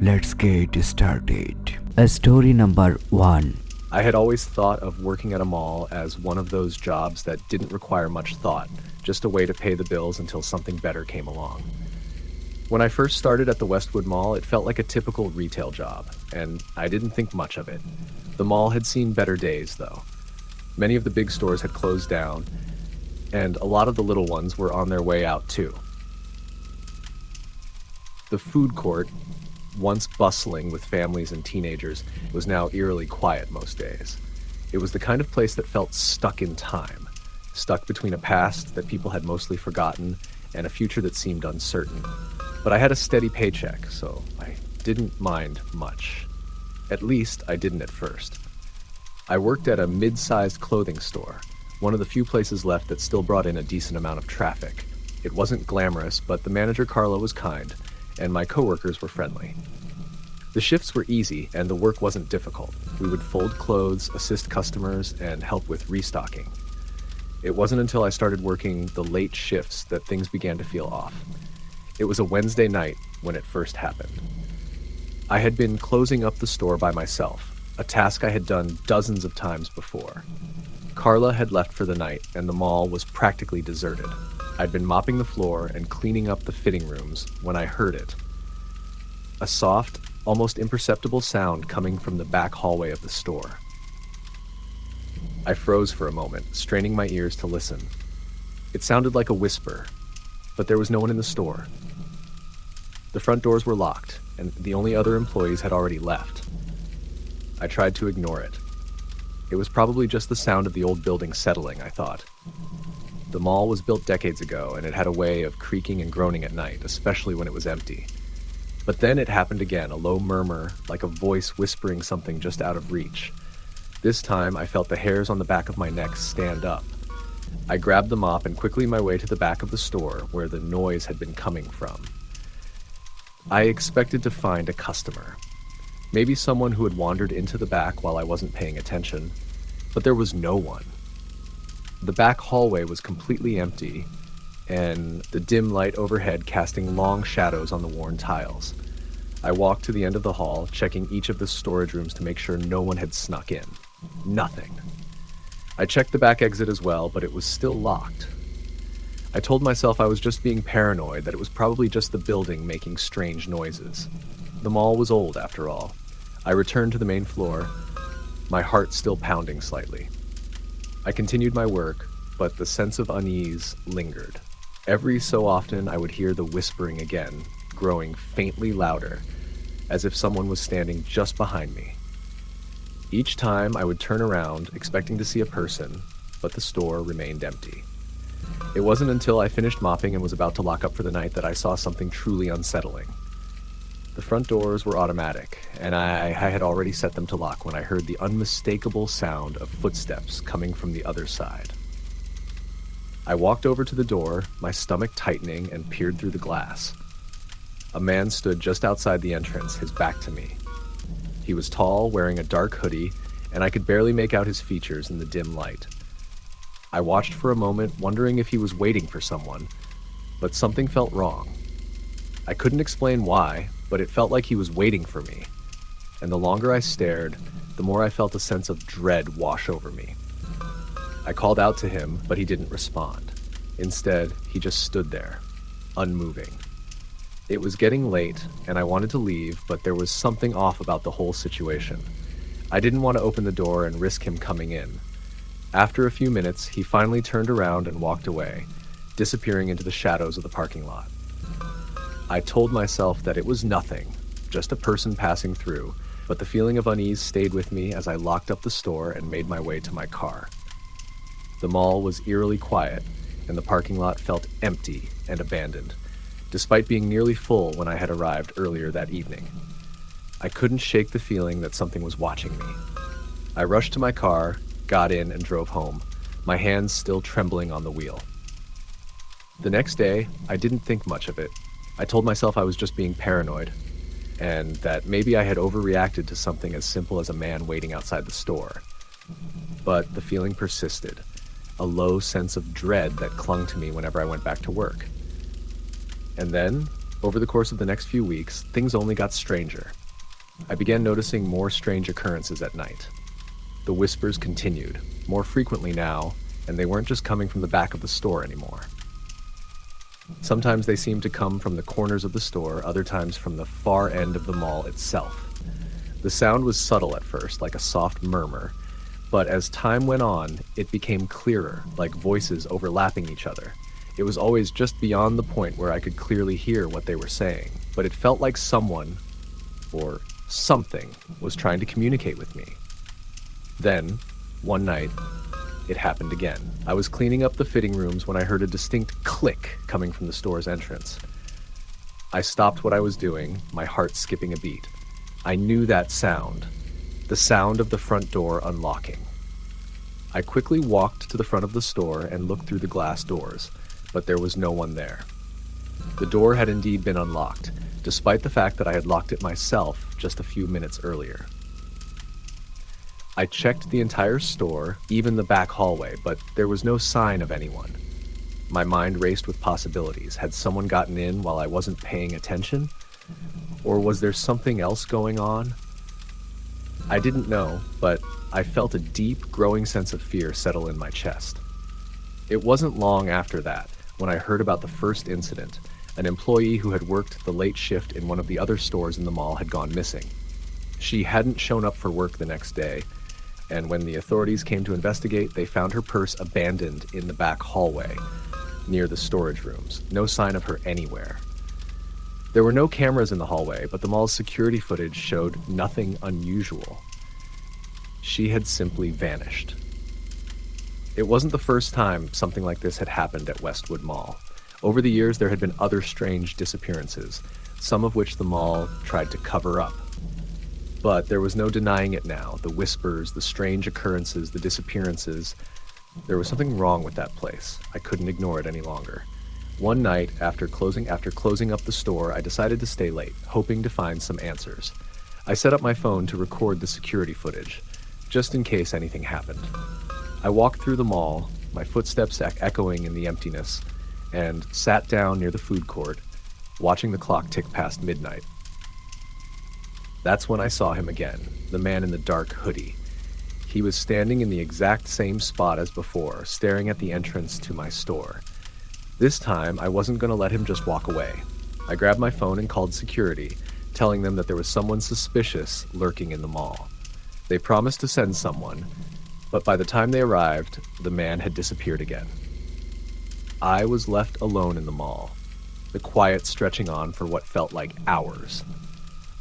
Let's get started. Story number 1. I had always thought of working at a mall as one of those jobs that didn't require much thought, just a way to pay the bills until something better came along. When I first started at the Westwood Mall, it felt like a typical retail job, and I didn't think much of it. The mall had seen better days, though. Many of the big stores had closed down, and a lot of the little ones were on their way out too. The food court, once bustling with families and teenagers, was now eerily quiet most days. It was the kind of place that felt stuck in time, stuck between a past that people had mostly forgotten and a future that seemed uncertain. But I had a steady paycheck, so I didn't mind much. At least I didn't at first. I worked at a mid-sized clothing store, one of the few places left that still brought in a decent amount of traffic. It wasn't glamorous, but the manager Carla was kind, and my coworkers were friendly. The shifts were easy, and the work wasn't difficult. We would fold clothes, assist customers, and help with restocking. It wasn't until I started working the late shifts that things began to feel off. It was a Wednesday night when it first happened. I had been closing up the store by myself, a task I had done dozens of times before. Carla had left for the night, and the mall was practically deserted. I'd been mopping the floor and cleaning up the fitting rooms when I heard it. A soft, almost imperceptible sound coming from the back hallway of the store. I froze for a moment, straining my ears to listen. It sounded like a whisper, but there was no one in the store. The front doors were locked, and the only other employees had already left. I tried to ignore it. It was probably just the sound of the old building settling, I thought. The mall was built decades ago, and it had a way of creaking and groaning at night, especially when it was empty. But then it happened again, a low murmur, like a voice whispering something just out of reach. This time, I felt the hairs on the back of my neck stand up. I grabbed the mop and quickly made my way to the back of the store, where the noise had been coming from. I expected to find a customer. Maybe someone who had wandered into the back while I wasn't paying attention, but there was no one. The back hallway was completely empty, and the dim light overhead casting long shadows on the worn tiles. I walked to the end of the hall, checking each of the storage rooms to make sure no one had snuck in. Nothing. I checked the back exit as well, but it was still locked. I told myself I was just being paranoid, that it was probably just the building making strange noises. The mall was old, after all. I returned to the main floor, my heart still pounding slightly. I continued my work, but the sense of unease lingered. Every so often I would hear the whispering again, growing faintly louder, as if someone was standing just behind me. Each time I would turn around, expecting to see a person, but the store remained empty. It wasn't until I finished mopping and was about to lock up for the night that I saw something truly unsettling. The front doors were automatic, and I had already set them to lock when I heard the unmistakable sound of footsteps coming from the other side. I walked over to the door, my stomach tightening, and peered through the glass. A man stood just outside the entrance, his back to me. He was tall, wearing a dark hoodie, and I could barely make out his features in the dim light. I watched for a moment, wondering if he was waiting for someone, but something felt wrong. I couldn't explain why, but it felt like he was waiting for me. And the longer I stared, the more I felt a sense of dread wash over me. I called out to him, but he didn't respond. Instead, he just stood there, unmoving. It was getting late, and I wanted to leave, but there was something off about the whole situation. I didn't want to open the door and risk him coming in. After a few minutes, he finally turned around and walked away, disappearing into the shadows of the parking lot. I told myself that it was nothing, just a person passing through, but the feeling of unease stayed with me as I locked up the store and made my way to my car. The mall was eerily quiet, and the parking lot felt empty and abandoned, despite being nearly full when I had arrived earlier that evening. I couldn't shake the feeling that something was watching me. I rushed to my car, got in, and drove home, my hands still trembling on the wheel. The next day, I didn't think much of it. I told myself I was just being paranoid, and that maybe I had overreacted to something as simple as a man waiting outside the store. But the feeling persisted, a low sense of dread that clung to me whenever I went back to work. And then, Over the course of the next few weeks, things only got stranger. I began noticing more strange occurrences at night. The whispers continued, more frequently now, and they weren't just coming from the back of the store anymore. Sometimes they seemed to come from the corners of the store, other times from the far end of the mall itself. The sound was subtle at first, like a soft murmur, but as time went on, it became clearer, like voices overlapping each other. It was always just beyond the point where I could clearly hear what they were saying, but it felt like someone, or something, was trying to communicate with me. Then, one night, it happened again. I was cleaning up the fitting rooms when I heard a distinct click coming from the store's entrance. I stopped what I was doing, my heart skipping a beat. I knew that sound, the sound of the front door unlocking. I quickly walked to the front of the store and looked through the glass doors, but there was no one there. The door had indeed been unlocked, despite the fact that I had locked it myself just a few minutes earlier. I checked the entire store, even the back hallway, but there was no sign of anyone. My mind raced with possibilities. Had someone gotten in while I wasn't paying attention? Or was there something else going on? I didn't know, but I felt a deep, growing sense of fear settle in my chest. It wasn't long after that when I heard about the first incident. An employee who had worked the late shift in one of the other stores in the mall had gone missing. She hadn't shown up for work the next day, and when the authorities came to investigate, they found her purse abandoned in the back hallway, near the storage rooms. No sign of her anywhere. There were no cameras in the hallway, but the mall's security footage showed nothing unusual. She had simply vanished. It wasn't the first time something like this had happened at Westwood Mall. Over the years, there had been other strange disappearances, some of which the mall tried to cover up. But there was no denying it now. The whispers, the strange occurrences, the disappearances. There was something wrong with that place. I couldn't ignore it any longer. One night, after closing up the store, I decided to stay late, hoping to find some answers. I set up my phone to record the security footage, just in case anything happened. I walked through the mall, my footsteps echoing in the emptiness, and sat down near the food court, watching the clock tick past midnight. That's when I saw him again, the man in the dark hoodie. He was standing in the exact same spot as before, staring at the entrance to my store. This time, I wasn't going to let him just walk away. I grabbed my phone and called security, telling them that there was someone suspicious lurking in the mall. They promised to send someone, but by the time they arrived, the man had disappeared again. I was left alone in the mall, the quiet stretching on for what felt like hours.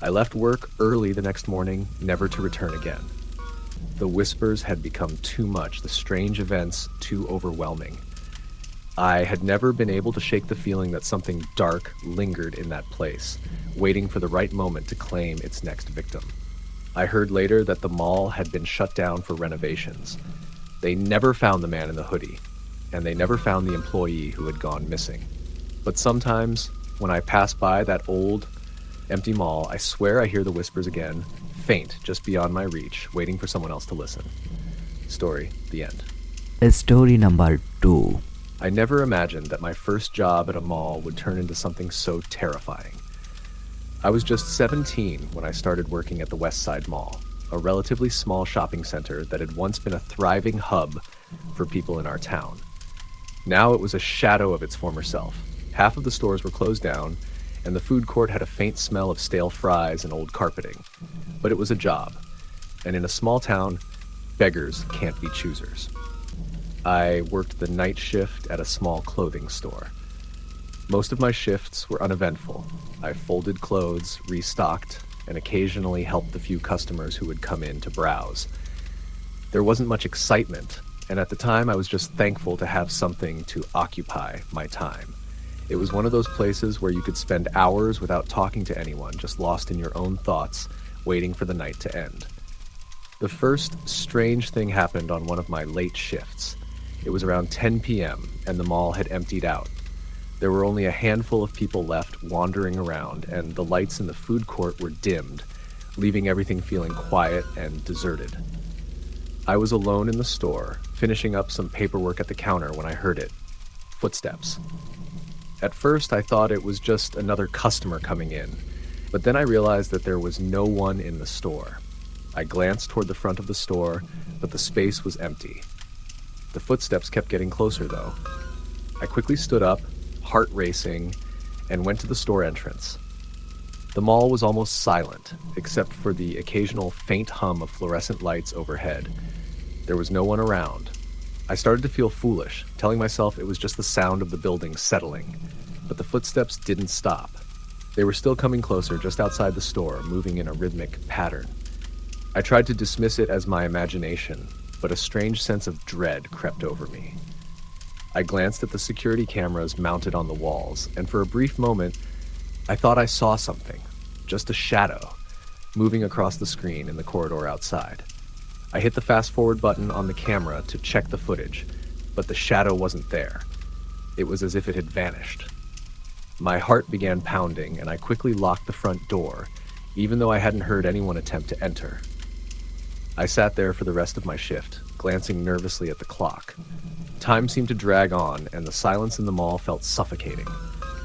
I left work early the next morning, never to return again. The whispers had become too much, the strange events too overwhelming. I had never been able to shake the feeling that something dark lingered in that place, waiting for the right moment to claim its next victim. I heard later that the mall had been shut down for renovations. They never found the man in the hoodie, and they never found the employee who had gone missing. But sometimes, when I pass by that old, empty mall, I swear I hear the whispers again, faint just beyond my reach, waiting for someone else to listen. Story, the end. Story number 2. I never imagined that my first job at a mall would turn into something so terrifying. I was just 17 when I started working at the West Side Mall, a relatively small shopping center that had once been a thriving hub for people in our town. Now it was a shadow of its former self. Half of the stores were closed down, and the food court had a faint smell of stale fries and old carpeting. But it was a job, and in a small town, beggars can't be choosers. I worked the night shift at a small clothing store. Most of my shifts were uneventful. I folded clothes, restocked, and occasionally helped the few customers who would come in to browse. There wasn't much excitement, and at the time I was just thankful to have something to occupy my time. It was one of those places where you could spend hours without talking to anyone, just lost in your own thoughts, waiting for the night to end. The first strange thing happened on one of my late shifts. It was around 10 p.m., and the mall had emptied out. There were only a handful of people left wandering around, and the lights in the food court were dimmed, leaving everything feeling quiet and deserted. I was alone in the store, finishing up some paperwork at the counter when I heard it. Footsteps. At first, I thought it was just another customer coming in, but then I realized that there was no one in the store. I glanced toward the front of the store, but the space was empty. The footsteps kept getting closer, though. I quickly stood up, heart racing, and went to the store entrance. The mall was almost silent, except for the occasional faint hum of fluorescent lights overhead. There was no one around. I started to feel foolish, telling myself it was just the sound of the building settling. But the footsteps didn't stop. They were still coming closer just outside the store, moving in a rhythmic pattern. I tried to dismiss it as my imagination, but a strange sense of dread crept over me. I glanced at the security cameras mounted on the walls, and for a brief moment, I thought I saw something, just a shadow, moving across the screen in the corridor outside. I hit the fast-forward button on the camera to check the footage, but the shadow wasn't there. It was as if it had vanished. My heart began pounding, and I quickly locked the front door, even though I hadn't heard anyone attempt to enter. I sat there for the rest of my shift, glancing nervously at the clock. Time seemed to drag on, and the silence in the mall felt suffocating.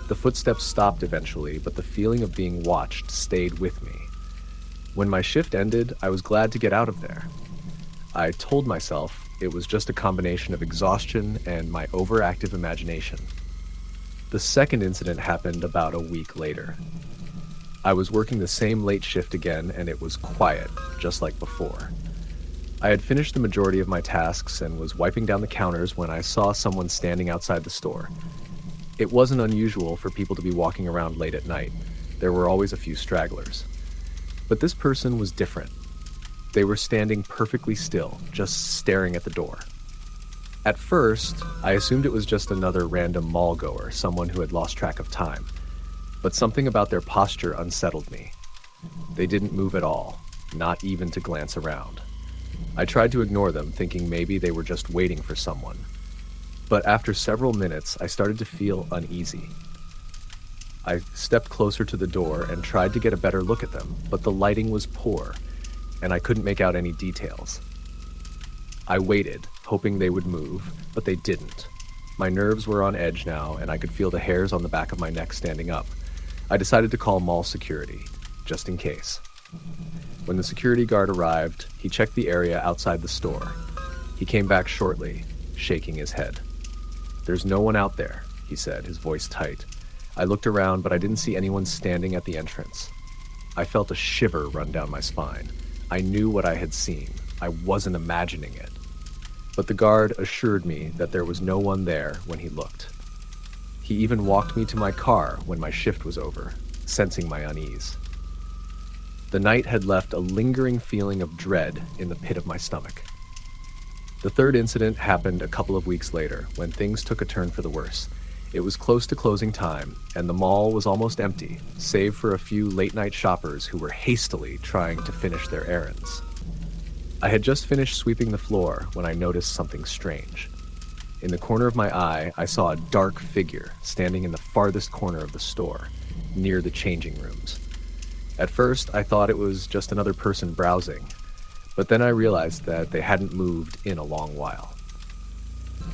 The footsteps stopped eventually, but the feeling of being watched stayed with me. When my shift ended, I was glad to get out of there. I told myself it was just a combination of exhaustion and my overactive imagination. The second incident happened about a week later. I was working the same late shift again, and it was quiet, just like before. I had finished the majority of my tasks and was wiping down the counters when I saw someone standing outside the store. It wasn't unusual for people to be walking around late at night. There were always a few stragglers. But this person was different. They were standing perfectly still, just staring at the door. At first, I assumed it was just another random mall goer, someone who had lost track of time. But something about their posture unsettled me. They didn't move at all, not even to glance around. I tried to ignore them, thinking maybe they were just waiting for someone. But after several minutes, I started to feel uneasy. I stepped closer to the door and tried to get a better look at them, but the lighting was poor, and I couldn't make out any details. I waited, hoping they would move, but they didn't. My nerves were on edge now, and I could feel the hairs on the back of my neck standing up. I decided to call mall security, just in case. When the security guard arrived, he checked the area outside the store. He came back shortly, shaking his head. "There's no one out there," he said, his voice tight. I looked around, but I didn't see anyone standing at the entrance. I felt a shiver run down my spine. I knew what I had seen. I wasn't imagining it. But the guard assured me that there was no one there when he looked. He even walked me to my car when my shift was over, sensing my unease. The night had left a lingering feeling of dread in the pit of my stomach. The third incident happened a couple of weeks later, when things took a turn for the worse. It was close to closing time, and the mall was almost empty, save for a few late-night shoppers who were hastily trying to finish their errands. I had just finished sweeping the floor when I noticed something strange. In the corner of my eye, I saw a dark figure standing in the farthest corner of the store, near the changing rooms. At first, I thought it was just another person browsing, but then I realized that they hadn't moved in a long while.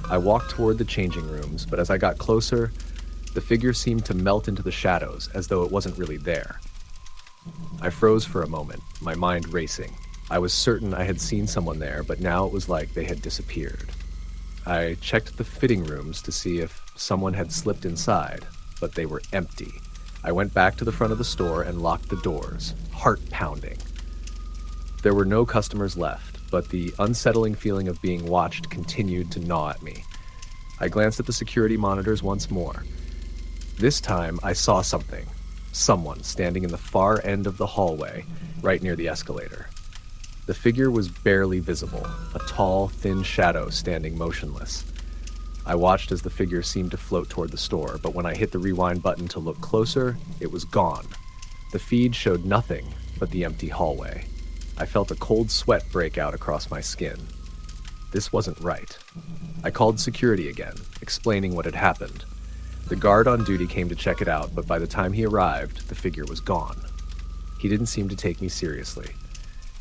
I walked toward the changing rooms, but as I got closer, the figure seemed to melt into the shadows as though it wasn't really there. I froze for a moment, my mind racing. I was certain I had seen someone there, but now it was like they had disappeared. I checked the fitting rooms to see if someone had slipped inside, but they were empty. I went back to the front of the store and locked the doors, heart pounding. There were no customers left, but the unsettling feeling of being watched continued to gnaw at me. I glanced at the security monitors once more. This time, I saw something. Someone standing in the far end of the hallway, right near the escalator. The figure was barely visible, a tall, thin shadow standing motionless. I watched as the figure seemed to float toward the store, but when I hit the rewind button to look closer, it was gone. The feed showed nothing but the empty hallway. I felt a cold sweat break out across my skin. This wasn't right. I called security again, explaining what had happened. The guard on duty came to check it out, but by the time he arrived, the figure was gone. He didn't seem to take me seriously.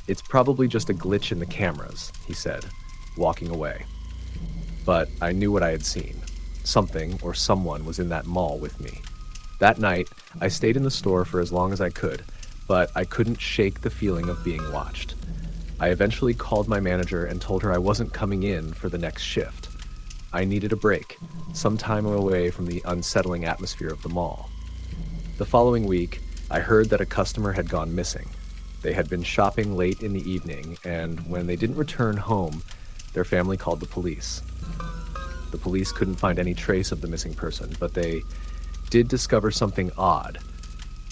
"It's probably just a glitch in the cameras," he said, walking away. But I knew what I had seen. something or someone was in that mall with me. That night, I stayed in the store for as long as I could, but I couldn't shake the feeling of being watched. I eventually called my manager and told her I wasn't coming in for the next shift. I needed a break, some time away from the unsettling atmosphere of the mall. The following week, I heard that a customer had gone missing. They had been shopping late in the evening, and when they didn't return home, their family called the police. The police couldn't find any trace of the missing person, but they did discover something odd.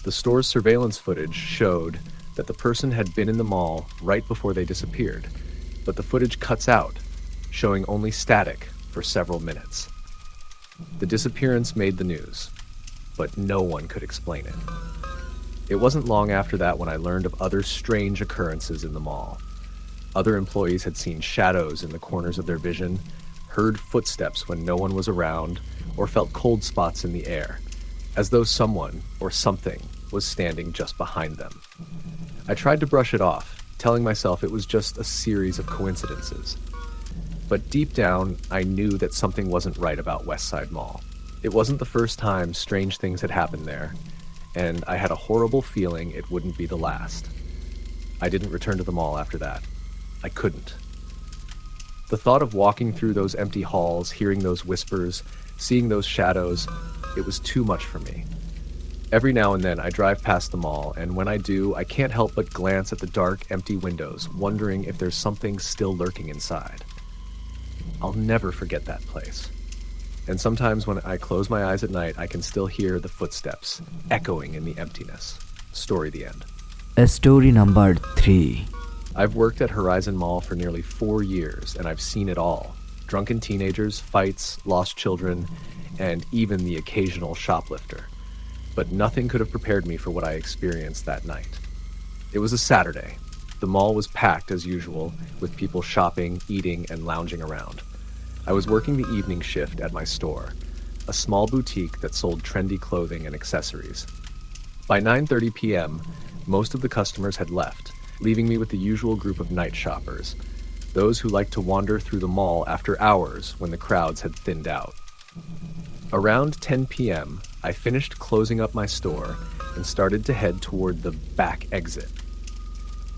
The store's surveillance footage showed that the person had been in the mall right before they disappeared, but the footage cuts out, showing only static for several minutes. The disappearance made the news, but no one could explain it. It wasn't long after that when I learned of other strange occurrences in the mall. Other employees had seen shadows in the corners of their vision, heard footsteps when no one was around, or felt cold spots in the air, as though someone or something was standing just behind them. I tried to brush it off, telling myself it was just a series of coincidences. But deep down, I knew that something wasn't right about Westside Mall. It wasn't the first time strange things had happened there, and I had a horrible feeling it wouldn't be the last. I didn't return to the mall after that. I couldn't. The thought of walking through those empty halls, hearing those whispers, seeing those shadows, it was too much for me. Every now and then I drive past the mall, and when I do, I can't help but glance at the dark, empty windows, wondering if there's something still lurking inside. I'll never forget that place. And sometimes when I close my eyes at night, I can still hear the footsteps echoing in the emptiness. Story the end. Story number 3. I've worked at Horizon Mall for nearly 4 years, and I've seen it all. Drunken teenagers, fights, lost children, and even the occasional shoplifter. But nothing could have prepared me for what I experienced that night. It was a Saturday. The mall was packed as usual, with people shopping, eating, and lounging around. I was working the evening shift at my store, a small boutique that sold trendy clothing and accessories. By 9:30 p.m., most of the customers had left, leaving me with the usual group of night shoppers, those who liked to wander through the mall after hours when the crowds had thinned out. Around 10 p.m., I finished closing up my store and started to head toward the back exit.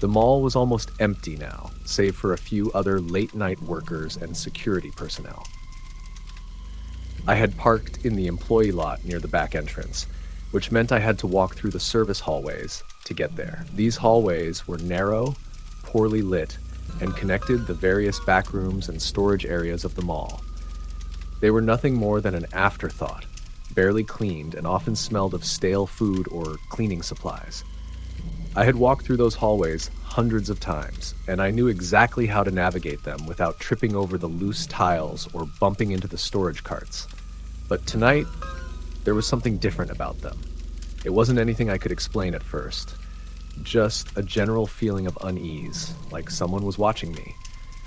The mall was almost empty now, save for a few other late-night workers and security personnel. I had parked in the employee lot near the back entrance, which meant I had to walk through the service hallways to get there. These hallways were narrow, poorly lit, and connected the various back rooms and storage areas of the mall. They were nothing more than an afterthought, barely cleaned and often smelled of stale food or cleaning supplies. I had walked through those hallways hundreds of times, and I knew exactly how to navigate them without tripping over the loose tiles or bumping into the storage carts. But tonight, there was something different about them. It wasn't anything I could explain at first. Just a general feeling of unease, like someone was watching me.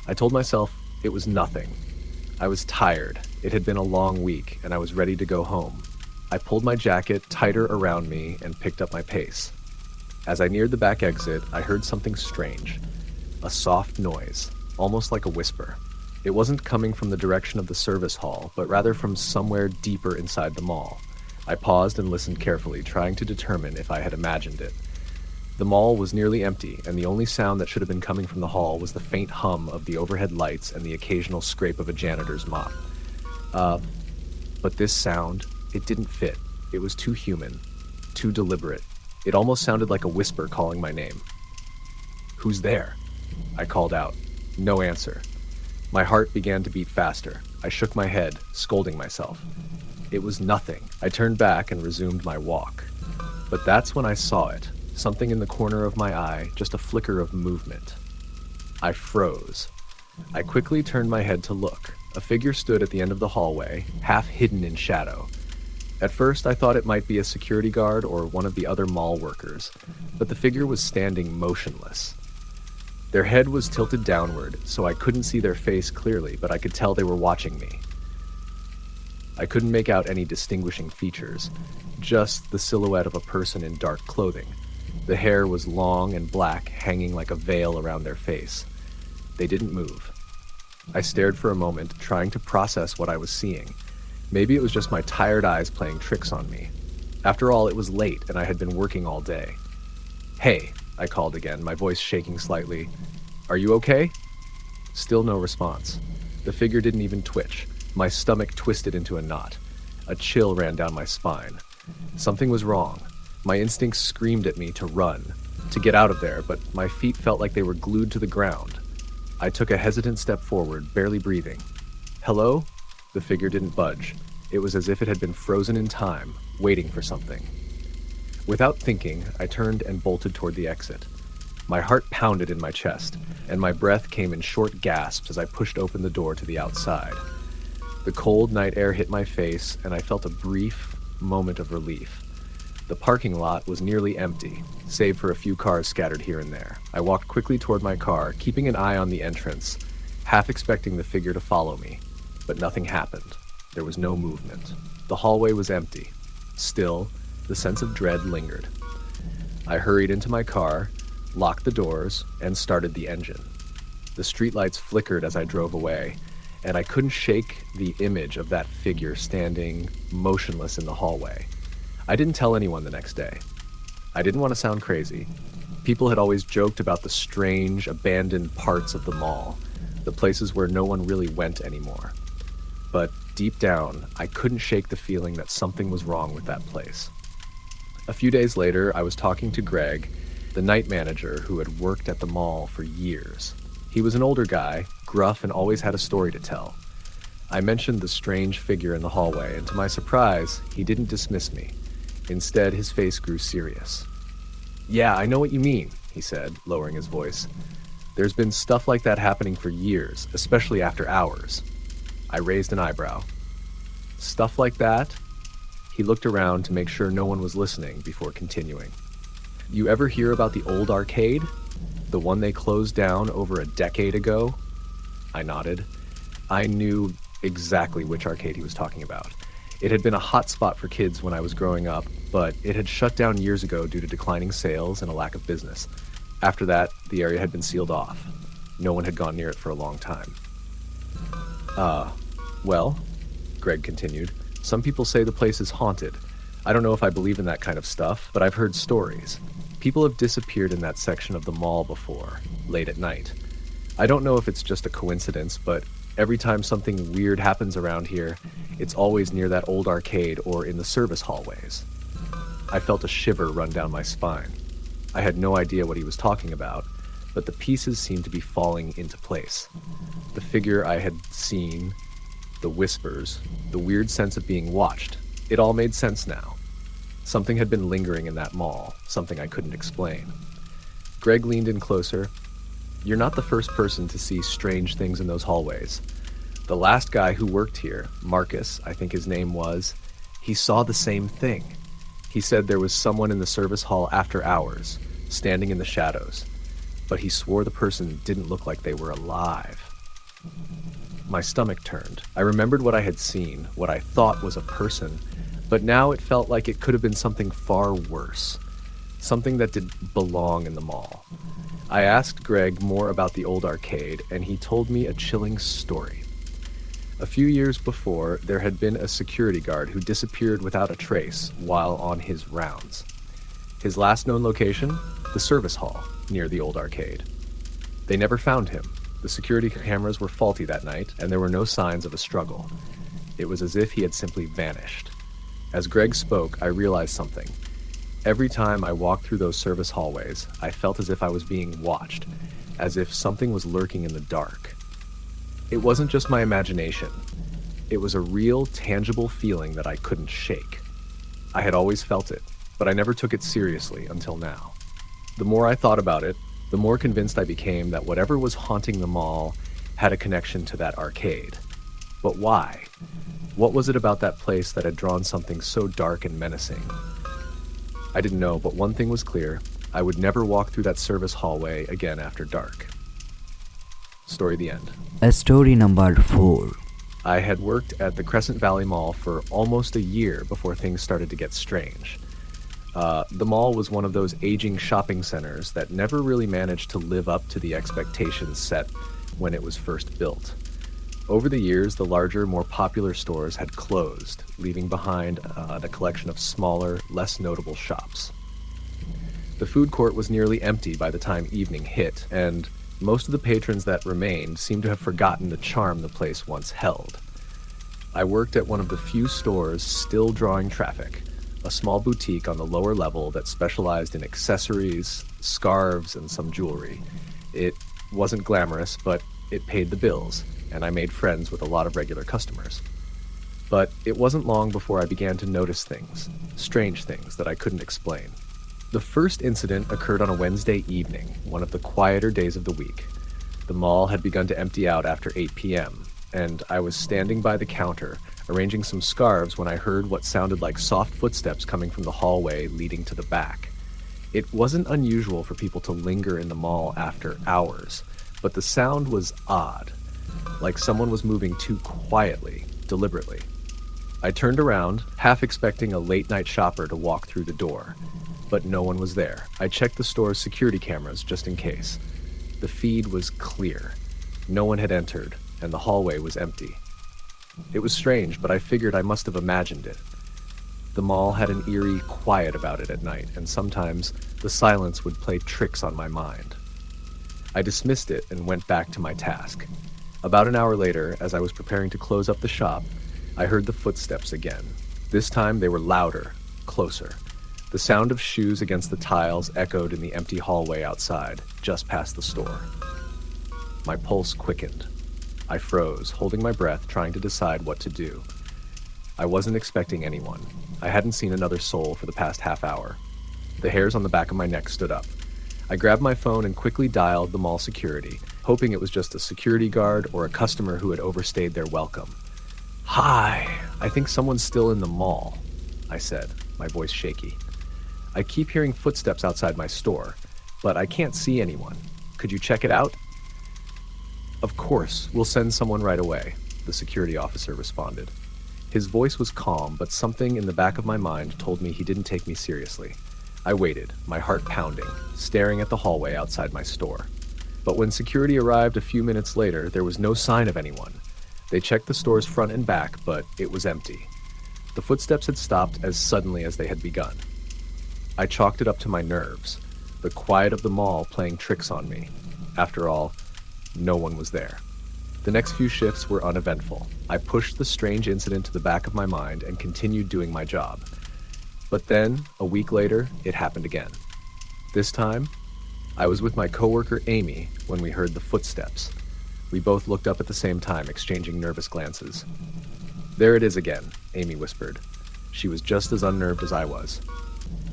I told myself it was nothing. I was tired. It had been a long week, and I was ready to go home. I pulled my jacket tighter around me and picked up my pace. As I neared the back exit, I heard something strange. A soft noise, almost like a whisper. It wasn't coming from the direction of the service hall, but rather from somewhere deeper inside the mall. I paused and listened carefully, trying to determine if I had imagined it. The mall was nearly empty, and the only sound that should have been coming from the hall was the faint hum of the overhead lights and the occasional scrape of a janitor's mop. But this sound, it didn't fit. It was too human, too deliberate. It almost sounded like a whisper calling my name. "Who's there?" I called out. No answer. My heart began to beat faster. I shook my head, scolding myself. It was nothing. I turned back and resumed my walk. But that's when I saw it. Something in the corner of my eye, just a flicker of movement. I froze. I quickly turned my head to look. A figure stood at the end of the hallway, half hidden in shadow. At first, I thought it might be a security guard or one of the other mall workers, but the figure was standing motionless. Their head was tilted downward, so I couldn't see their face clearly, but I could tell they were watching me. I couldn't make out any distinguishing features, just the silhouette of a person in dark clothing. The hair was long and black, hanging like a veil around their face. They didn't move. I stared for a moment, trying to process what I was seeing. Maybe it was just my tired eyes playing tricks on me. After all, it was late and I had been working all day. "Hey," I called again, my voice shaking slightly. "Are you okay?" Still no response. The figure didn't even twitch. My stomach twisted into a knot. A chill ran down my spine. Something was wrong. My instincts screamed at me to run, to get out of there, but my feet felt like they were glued to the ground. I took a hesitant step forward, barely breathing. "Hello?" The figure didn't budge. It was as if it had been frozen in time, waiting for something. Without thinking, I turned and bolted toward the exit. My heart pounded in my chest, and my breath came in short gasps as I pushed open the door to the outside. The cold night air hit my face, and I felt a brief moment of relief. The parking lot was nearly empty, save for a few cars scattered here and there. I walked quickly toward my car, keeping an eye on the entrance, half expecting the figure to follow me, but nothing happened. There was no movement. The hallway was empty. Still, the sense of dread lingered. I hurried into my car, locked the doors, and started the engine. The streetlights flickered as I drove away, and I couldn't shake the image of that figure standing motionless in the hallway. I didn't tell anyone the next day. I didn't want to sound crazy. People had always joked about the strange, abandoned parts of the mall, the places where no one really went anymore. But deep down, I couldn't shake the feeling that something was wrong with that place. A few days later, I was talking to Greg, the night manager who had worked at the mall for years. He was an older guy, gruff, and always had a story to tell. I mentioned the strange figure in the hallway, and to my surprise, he didn't dismiss me. Instead, his face grew serious. "Yeah, I know what you mean," he said, lowering his voice. "There's been stuff like that happening for years, especially after hours." I raised an eyebrow. "Stuff like that?" He looked around to make sure no one was listening before continuing. "You ever hear about the old arcade? The one they closed down over a decade ago?" I nodded. I knew exactly which arcade he was talking about. It had been a hot spot for kids when I was growing up, but it had shut down years ago due to declining sales and a lack of business. After that, the area had been sealed off. No one had gone near it for a long time. Well, Greg continued, some people say the place is haunted. I don't know if I believe in that kind of stuff, but I've heard stories. People have disappeared in that section of the mall before, late at night. I don't know if it's just a coincidence, but every time something weird happens around here, it's always near that old arcade or in the service hallways. I felt a shiver run down my spine. I had no idea what he was talking about, but the pieces seemed to be falling into place. The figure I had seen, the whispers, the weird sense of being watched, it all made sense now. Something had been lingering in that mall, something I couldn't explain. Greg leaned in closer. "You're not the first person to see strange things in those hallways. The last guy who worked here, Marcus, I think his name was, he saw the same thing. He said there was someone in the service hall after hours, standing in the shadows, but he swore the person didn't look like they were alive." My stomach turned. I remembered what I had seen, what I thought was a person, but now it felt like it could have been something far worse, something that didn't belong in the mall. I asked Greg more about the old arcade, and he told me a chilling story. A few years before, there had been a security guard who disappeared without a trace while on his rounds. His last known location? The service hall, near the old arcade. They never found him. The security cameras were faulty that night, and there were no signs of a struggle. It was as if he had simply vanished. As Greg spoke, I realized something. Every time I walked through those service hallways, I felt as if I was being watched, as if something was lurking in the dark. It wasn't just my imagination. It was a real, tangible feeling that I couldn't shake. I had always felt it, but I never took it seriously until now. The more I thought about it, the more convinced I became that whatever was haunting the mall had a connection to that arcade. But why? What was it about that place that had drawn something so dark and menacing? I didn't know, but one thing was clear. I would never walk through that service hallway again after dark. Story the end. Story number 4. I had worked at the Crescent Valley Mall for almost a year before things started to get strange. The mall was one of those aging shopping centers that never really managed to live up to the expectations set when it was first built. Over the years, the larger, more popular stores had closed, leaving behind a collection of smaller, less notable shops. The food court was nearly empty by the time evening hit, and most of the patrons that remained seemed to have forgotten the charm the place once held. I worked at one of the few stores still drawing traffic, a small boutique on the lower level that specialized in accessories, scarves, and some jewelry. It wasn't glamorous, but it paid the bills, and I made friends with a lot of regular customers. But it wasn't long before I began to notice things, strange things that I couldn't explain. The first incident occurred on a Wednesday evening, one of the quieter days of the week. The mall had begun to empty out after 8 p.m., and I was standing by the counter, arranging some scarves when I heard what sounded like soft footsteps coming from the hallway leading to the back. It wasn't unusual for people to linger in the mall after hours, but the sound was odd, like someone was moving too quietly, deliberately. I turned around, half expecting a late-night shopper to walk through the door, but no one was there. I checked the store's security cameras just in case. The feed was clear. No one had entered, and the hallway was empty. It was strange, but I figured I must have imagined it. The mall had an eerie quiet about it at night, and sometimes the silence would play tricks on my mind. I dismissed it and went back to my task. About an hour later, as I was preparing to close up the shop, I heard the footsteps again. This time they were louder, closer. The sound of shoes against the tiles echoed in the empty hallway outside, just past the store. My pulse quickened. I froze, holding my breath, trying to decide what to do. I wasn't expecting anyone. I hadn't seen another soul for the past half hour. The hairs on the back of my neck stood up. I grabbed my phone and quickly dialed the mall security, hoping it was just a security guard or a customer who had overstayed their welcome. "Hi, I think someone's still in the mall," I said, my voice shaky. "I keep hearing footsteps outside my store, but I can't see anyone. Could you check it out?" "Of course, we'll send someone right away," the security officer responded. His voice was calm, but something in the back of my mind told me he didn't take me seriously. I waited, my heart pounding, staring at the hallway outside my store. But when security arrived a few minutes later, there was no sign of anyone. They checked the store's front and back, but it was empty. The footsteps had stopped as suddenly as they had begun. I chalked it up to my nerves, the quiet of the mall playing tricks on me. After all, no one was there. The next few shifts were uneventful. I pushed the strange incident to the back of my mind and continued doing my job. But then, a week later, it happened again. This time, I was with my coworker Amy when we heard the footsteps. We both looked up at the same time, exchanging nervous glances. "There it is again," Amy whispered. She was just as unnerved as I was.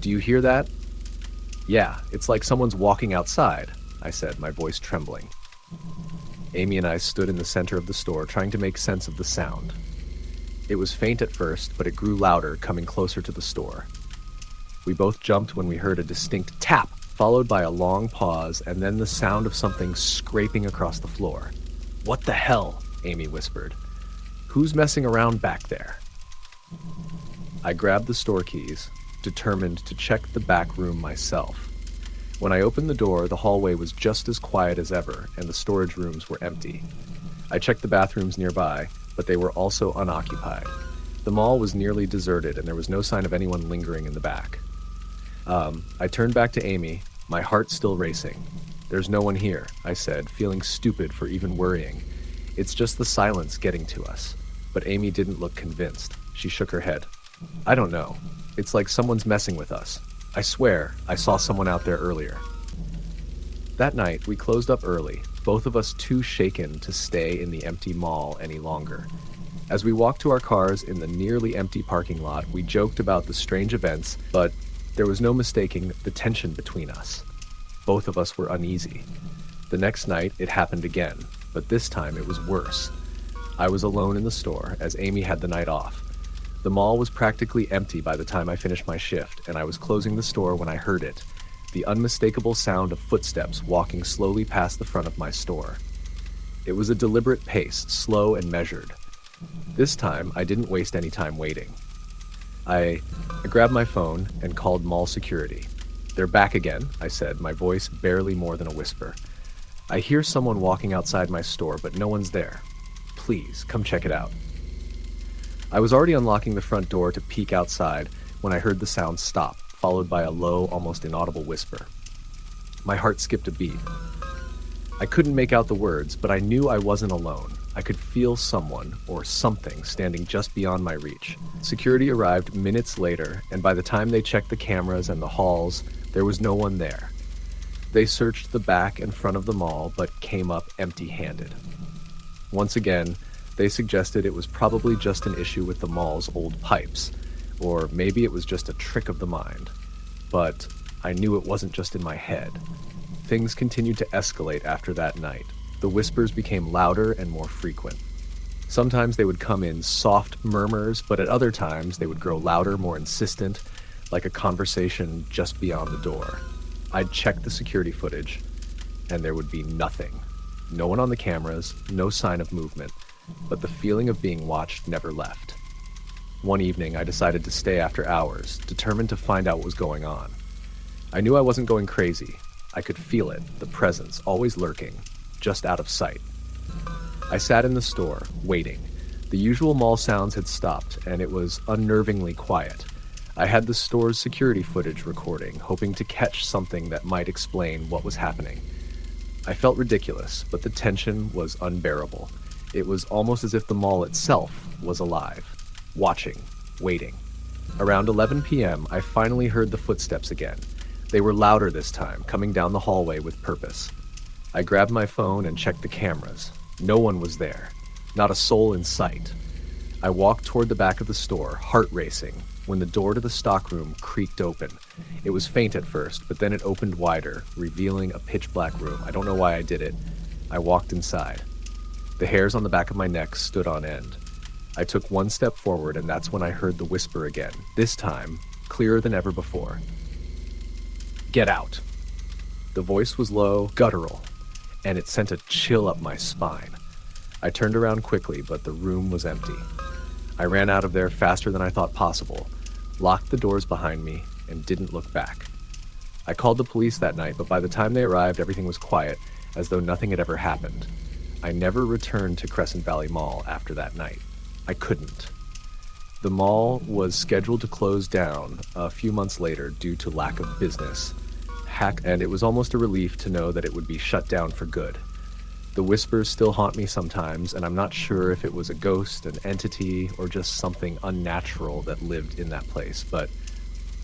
"Do you hear that?" "Yeah, it's like someone's walking outside," I said, my voice trembling. Amy and I stood in the center of the store, trying to make sense of the sound. It was faint at first, but it grew louder, coming closer to the store. We both jumped when we heard a distinct tap, followed by a long pause, and then the sound of something scraping across the floor. "What the hell?" Amy whispered. "Who's messing around back there?" I grabbed the store keys, determined to check the back room myself. When I opened the door, the hallway was just as quiet as ever, and the storage rooms were empty. I checked the bathrooms nearby, but they were also unoccupied. The mall was nearly deserted, and there was no sign of anyone lingering in the back. I turned back to Amy, my heart still racing. "There's no one here," I said, feeling stupid for even worrying. "It's just the silence getting to us." But Amy didn't look convinced. She shook her head. "I don't know. It's like someone's messing with us. I swear, I saw someone out there earlier." That night, we closed up early, both of us too shaken to stay in the empty mall any longer. As we walked to our cars in the nearly empty parking lot, we joked about the strange events, but there was no mistaking the tension between us. Both of us were uneasy. The next night, it happened again, but this time it was worse. I was alone in the store, as Amy had the night off. The mall was practically empty by the time I finished my shift, and I was closing the store when I heard it, the unmistakable sound of footsteps walking slowly past the front of my store. It was a deliberate pace, slow and measured. This time, I didn't waste any time waiting. I grabbed my phone and called mall security. "They're back again," I said, my voice barely more than a whisper. "I hear someone walking outside my store, but no one's there. Please, come check it out. I was already unlocking the front door to peek outside when I heard the sound stop, followed by a low, almost inaudible whisper. My heart skipped a beat. I couldn't make out the words, but I knew I wasn't alone. I could feel someone, or something, standing just beyond my reach. Security arrived minutes later, and by the time they checked the cameras and the halls, there was no one there. They searched the back and front of the mall, but came up empty-handed. Once again, they suggested it was probably just an issue with the mall's old pipes, or maybe it was just a trick of the mind. But I knew it wasn't just in my head. Things continued to escalate after that night. The whispers became louder and more frequent. Sometimes they would come in soft murmurs, but at other times they would grow louder, more insistent, like a conversation just beyond the door. I'd check the security footage, and there would be nothing. No one on the cameras, no sign of movement, but the feeling of being watched never left. One evening, I decided to stay after hours, determined to find out what was going on. I knew I wasn't going crazy. I could feel it, the presence, always lurking, just out of sight. I sat in the store, waiting. The usual mall sounds had stopped, and it was unnervingly quiet. I had the store's security footage recording, hoping to catch something that might explain what was happening. I felt ridiculous, but the tension was unbearable. It was almost as if the mall itself was alive, watching, waiting. Around 11 p.m., I finally heard the footsteps again. They were louder this time, coming down the hallway with purpose. I grabbed my phone and checked the cameras. No one was there, not a soul in sight. I walked toward the back of the store, heart racing, when the door to the stockroom creaked open. It was faint at first, but then it opened wider, revealing a pitch-black room. I don't know why I did it. I walked inside. The hairs on the back of my neck stood on end. I took one step forward, and that's when I heard the whisper again, this time clearer than ever before. "Get out." The voice was low, guttural, and it sent a chill up my spine. I turned around quickly, but the room was empty. I ran out of there faster than I thought possible, locked the doors behind me, and didn't look back. I called the police that night, but by the time they arrived, everything was quiet, as though nothing had ever happened. I never returned to Crescent Valley Mall after that night. I couldn't. The mall was scheduled to close down a few months later due to lack of business. And it was almost a relief to know that it would be shut down for good. The whispers still haunt me sometimes, and I'm not sure if it was a ghost, an entity, or just something unnatural that lived in that place. But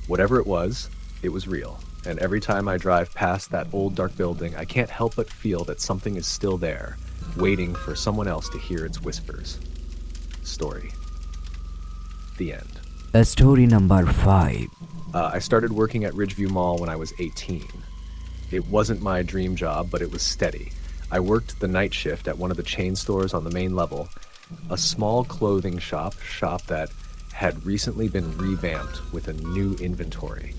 whatever it was real. And every time I drive past that old dark building, I can't help but feel that something is still there, waiting for someone else to hear its whispers. Story. The end. Story number 5. I started working at Ridgeview Mall when I was 18. It wasn't my dream job, but it was steady. I worked the night shift at one of the chain stores on the main level, a small clothing shop that had recently been revamped with a new inventory.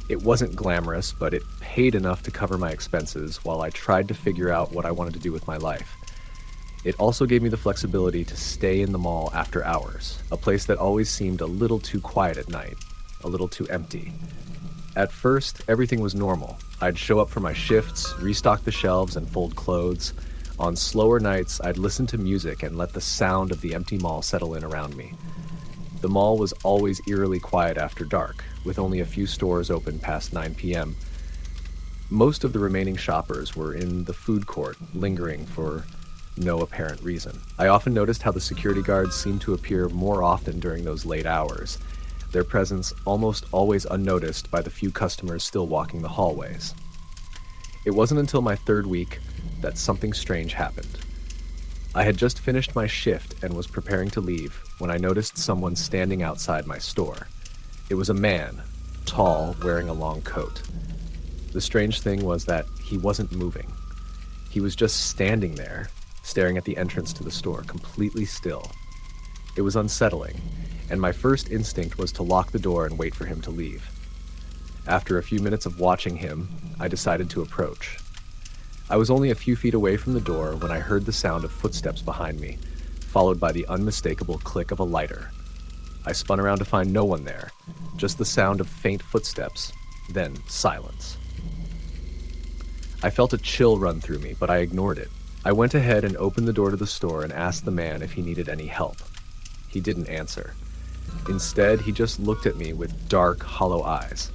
It wasn't glamorous, but it paid enough to cover my expenses while I tried to figure out what I wanted to do with my life. It also gave me the flexibility to stay in the mall after hours, a place that always seemed a little too quiet at night, a little too empty. At first, everything was normal. I'd show up for my shifts, restock the shelves, and fold clothes. On slower nights, I'd listen to music and let the sound of the empty mall settle in around me. The mall was always eerily quiet after dark, with only a few stores open past 9 p.m. Most of the remaining shoppers were in the food court, lingering for no apparent reason. I often noticed how the security guards seemed to appear more often during those late hours, their presence almost always unnoticed by the few customers still walking the hallways. It wasn't until my third week that something strange happened. I had just finished my shift and was preparing to leave when I noticed someone standing outside my store. It was a man, tall, wearing a long coat. The strange thing was that he wasn't moving. He was just standing there, staring at the entrance to the store, completely still. It was unsettling, and my first instinct was to lock the door and wait for him to leave. After a few minutes of watching him, I decided to approach. I was only a few feet away from the door when I heard the sound of footsteps behind me, followed by the unmistakable click of a lighter. I spun around to find no one there, just the sound of faint footsteps, then silence. I felt a chill run through me, but I ignored it. I went ahead and opened the door to the store and asked the man if he needed any help. He didn't answer. Instead, he just looked at me with dark, hollow eyes.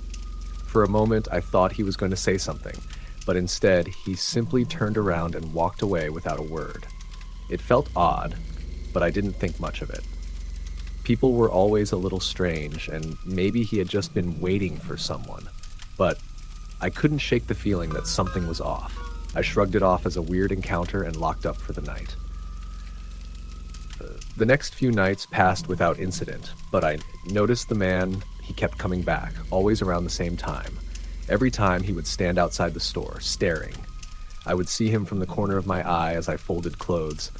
For a moment, I thought he was going to say something, but instead, he simply turned around and walked away without a word. It felt odd, but I didn't think much of it. People were always a little strange, and maybe he had just been waiting for someone. But I couldn't shake the feeling that something was off. I shrugged it off as a weird encounter and locked up for the night. The next few nights passed without incident, but I noticed the man, he kept coming back, always around the same time. Every time he would stand outside the store, staring. I would see him from the corner of my eye as I folded clothes,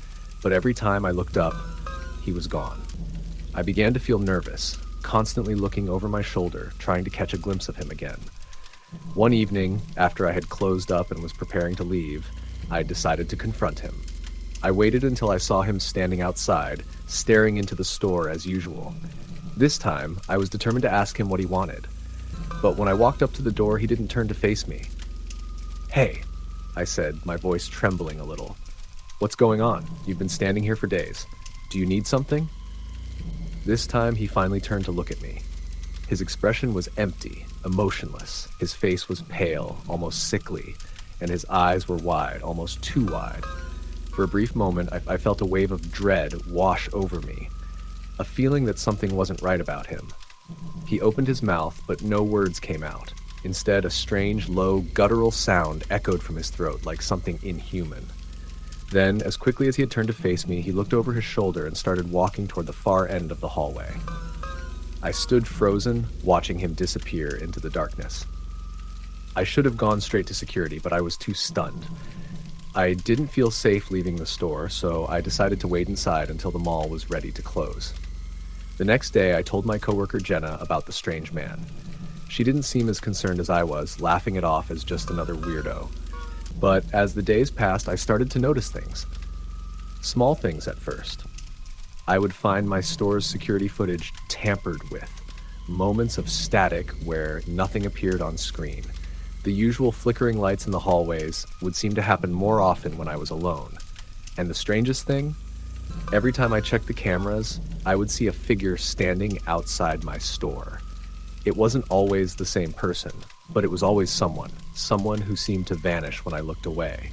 but every time I looked up, he was gone. I began to feel nervous, constantly looking over my shoulder, trying to catch a glimpse of him again. One evening, after I had closed up and was preparing to leave, I decided to confront him. I waited until I saw him standing outside, staring into the store as usual. This time, I was determined to ask him what he wanted. But when I walked up to the door, he didn't turn to face me. "Hey," I said, my voice trembling a little. "What's going on? You've been standing here for days. Do you need something?" This time, he finally turned to look at me. His expression was empty, emotionless. His face was pale, almost sickly, and his eyes were wide, almost too wide. For a brief moment, I felt a wave of dread wash over me, a feeling that something wasn't right about him. He opened his mouth, but no words came out. Instead, a strange, low, guttural sound echoed from his throat like something inhuman. Then, as quickly as he had turned to face me, he looked over his shoulder and started walking toward the far end of the hallway. I stood frozen, watching him disappear into the darkness. I should have gone straight to security, but I was too stunned. I didn't feel safe leaving the store, so I decided to wait inside until the mall was ready to close. The next day, I told my coworker Jenna about the strange man. She didn't seem as concerned as I was, laughing it off as just another weirdo. But as the days passed, I started to notice things. Small things at first. I would find my store's security footage tampered with. Moments of static where nothing appeared on screen. The usual flickering lights in the hallways would seem to happen more often when I was alone. And the strangest thing? Every time I checked the cameras, I would see a figure standing outside my store. It wasn't always the same person, but it was always someone who seemed to vanish when I looked away.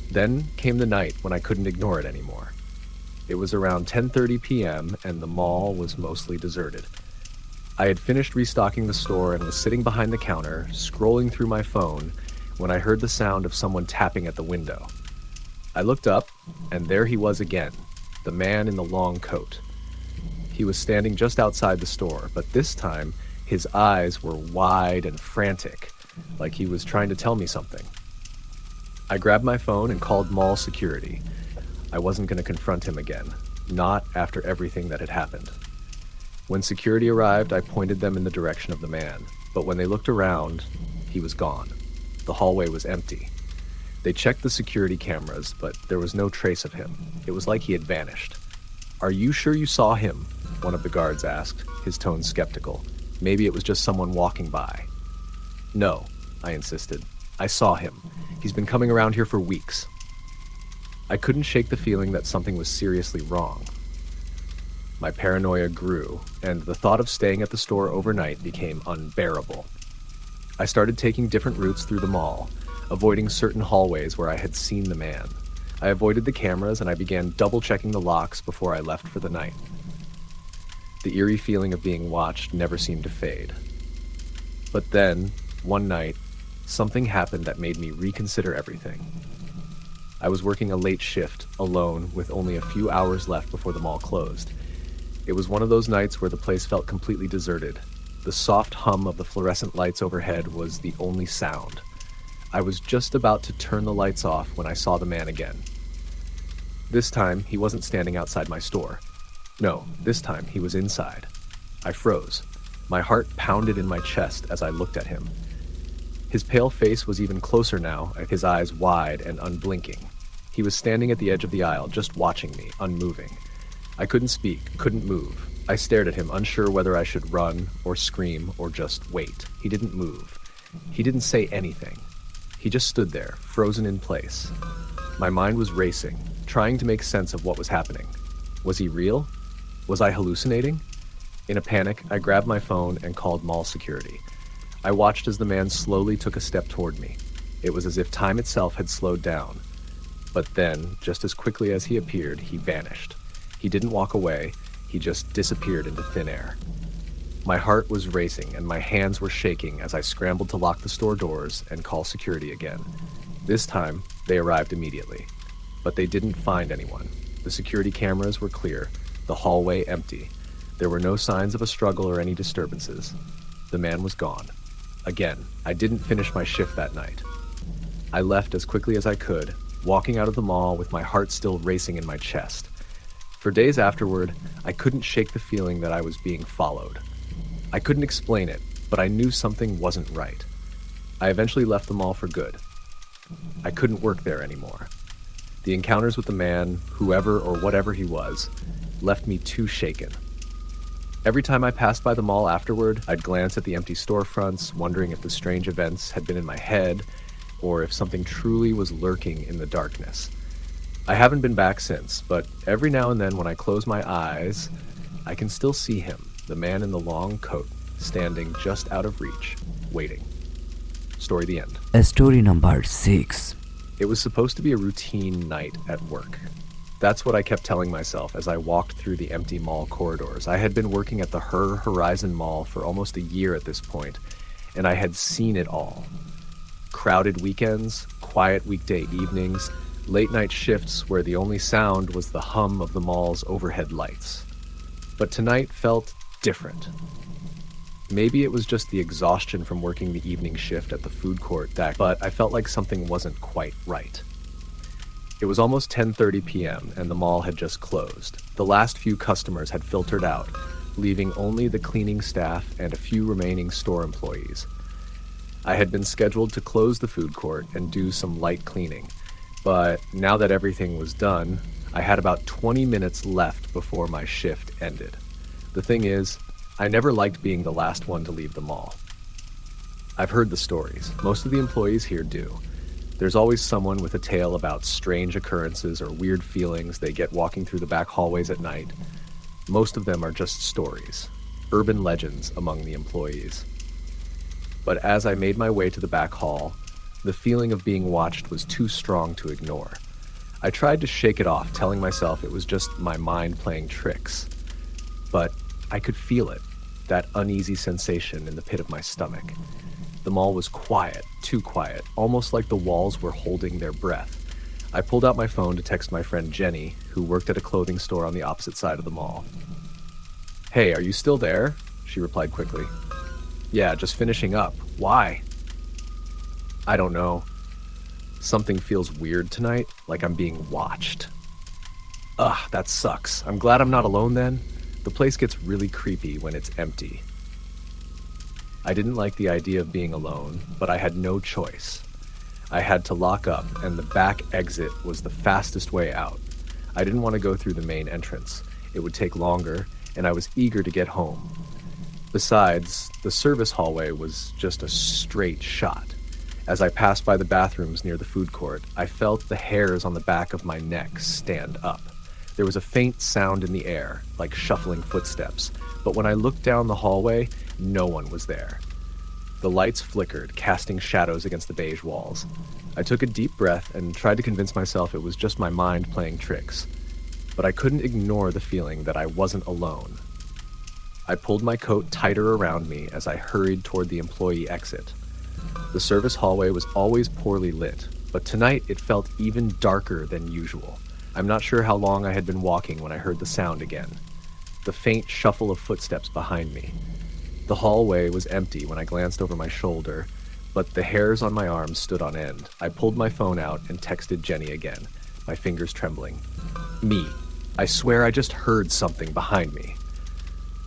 Then came the night when I couldn't ignore it anymore. It was around 10:30 p.m. and the mall was mostly deserted. I had finished restocking the store and was sitting behind the counter, scrolling through my phone, when I heard the sound of someone tapping at the window. I looked up, and there he was again, the man in the long coat. He was standing just outside the store, but this time, his eyes were wide and frantic, like he was trying to tell me something. I grabbed my phone and called mall security. I wasn't going to confront him again, not after everything that had happened. When security arrived, I pointed them in the direction of the man, but when they looked around, he was gone. The hallway was empty. They checked the security cameras, but there was no trace of him. It was like he had vanished. "Are you sure you saw him?" one of the guards asked, his tone skeptical. Maybe it was just someone walking by. "No," I insisted. "I saw him. He's been coming around here for weeks." I couldn't shake the feeling that something was seriously wrong. My paranoia grew, and the thought of staying at the store overnight became unbearable. I started taking different routes through the mall, avoiding certain hallways where I had seen the man. I avoided the cameras and I began double-checking the locks before I left for the night. The eerie feeling of being watched never seemed to fade. But then, one night, something happened that made me reconsider everything. I was working a late shift, alone, with only a few hours left before the mall closed. It was one of those nights where the place felt completely deserted. The soft hum of the fluorescent lights overhead was the only sound. I was just about to turn the lights off when I saw the man again. This time, he wasn't standing outside my store. No, this time he was inside. I froze. My heart pounded in my chest as I looked at him. His pale face was even closer now, his eyes wide and unblinking. He was standing at the edge of the aisle, just watching me, unmoving. I couldn't speak, couldn't move. I stared at him, unsure whether I should run or scream or just wait. He didn't move. He didn't say anything. He just stood there, frozen in place. My mind was racing, trying to make sense of what was happening. Was he real? Was I hallucinating? In a panic, I grabbed my phone and called mall security. I watched as the man slowly took a step toward me. It was as if time itself had slowed down. But then, just as quickly as he appeared, he vanished. He didn't walk away, he just disappeared into thin air. My heart was racing and my hands were shaking as I scrambled to lock the store doors and call security again. This time, they arrived immediately. But they didn't find anyone. The security cameras were clear, the hallway empty. There were no signs of a struggle or any disturbances. The man was gone. Again, I didn't finish my shift that night. I left as quickly as I could, walking out of the mall with my heart still racing in my chest. For days afterward, I couldn't shake the feeling that I was being followed. I couldn't explain it, but I knew something wasn't right. I eventually left the mall for good. I couldn't work there anymore. The encounters with the man, whoever or whatever he was, left me too shaken. Every time I passed by the mall afterward, I'd glance at the empty storefronts, wondering if the strange events had been in my head, or if something truly was lurking in the darkness. I haven't been back since, but every now and then when I close my eyes, I can still see him, the man in the long coat, standing just out of reach, waiting. Story the end. Story number 6. It was supposed to be a routine night at work. That's what I kept telling myself as I walked through the empty mall corridors. I had been working at the Her Horizon Mall for almost a year at this point, and I had seen it all. Crowded weekends, quiet weekday evenings, late-night shifts where the only sound was the hum of the mall's overhead lights. But tonight felt different. Maybe it was just the exhaustion from working the evening shift at the food court but I felt like something wasn't quite right. It was almost 10:30 p.m. and the mall had just closed. The last few customers had filtered out, leaving only the cleaning staff and a few remaining store employees. I had been scheduled to close the food court and do some light cleaning, but now that everything was done, I had about 20 minutes left before my shift ended. The thing is, I never liked being the last one to leave the mall. I've heard the stories. Most of the employees here do. There's always someone with a tale about strange occurrences or weird feelings they get walking through the back hallways at night. Most of them are just stories, urban legends among the employees. But as I made my way to the back hall, the feeling of being watched was too strong to ignore. I tried to shake it off, telling myself it was just my mind playing tricks. But I could feel it, that uneasy sensation in the pit of my stomach. The mall was quiet, too quiet, almost like the walls were holding their breath. I pulled out my phone to text my friend Jenny, who worked at a clothing store on the opposite side of the mall. "Hey, are you still there?" she replied quickly. "Yeah, just finishing up. Why?" "I don't know. Something feels weird tonight, like I'm being watched." "Ugh, that sucks. I'm glad I'm not alone then. The place gets really creepy when it's empty." I didn't like the idea of being alone, but I had no choice. I had to lock up, and the back exit was the fastest way out. I didn't want to go through the main entrance. It would take longer, and I was eager to get home. Besides, the service hallway was just a straight shot. As I passed by the bathrooms near the food court, I felt the hairs on the back of my neck stand up. There was a faint sound in the air, like shuffling footsteps, but when I looked down the hallway, no one was there. The lights flickered, casting shadows against the beige walls. I took a deep breath and tried to convince myself it was just my mind playing tricks. But I couldn't ignore the feeling that I wasn't alone. I pulled my coat tighter around me as I hurried toward the employee exit. The service hallway was always poorly lit, but tonight it felt even darker than usual. I'm not sure how long I had been walking when I heard the sound again. The faint shuffle of footsteps behind me. The hallway was empty when I glanced over my shoulder, but the hairs on my arms stood on end. I pulled my phone out and texted Jenny again, my fingers trembling. "Me. I swear I just heard something behind me."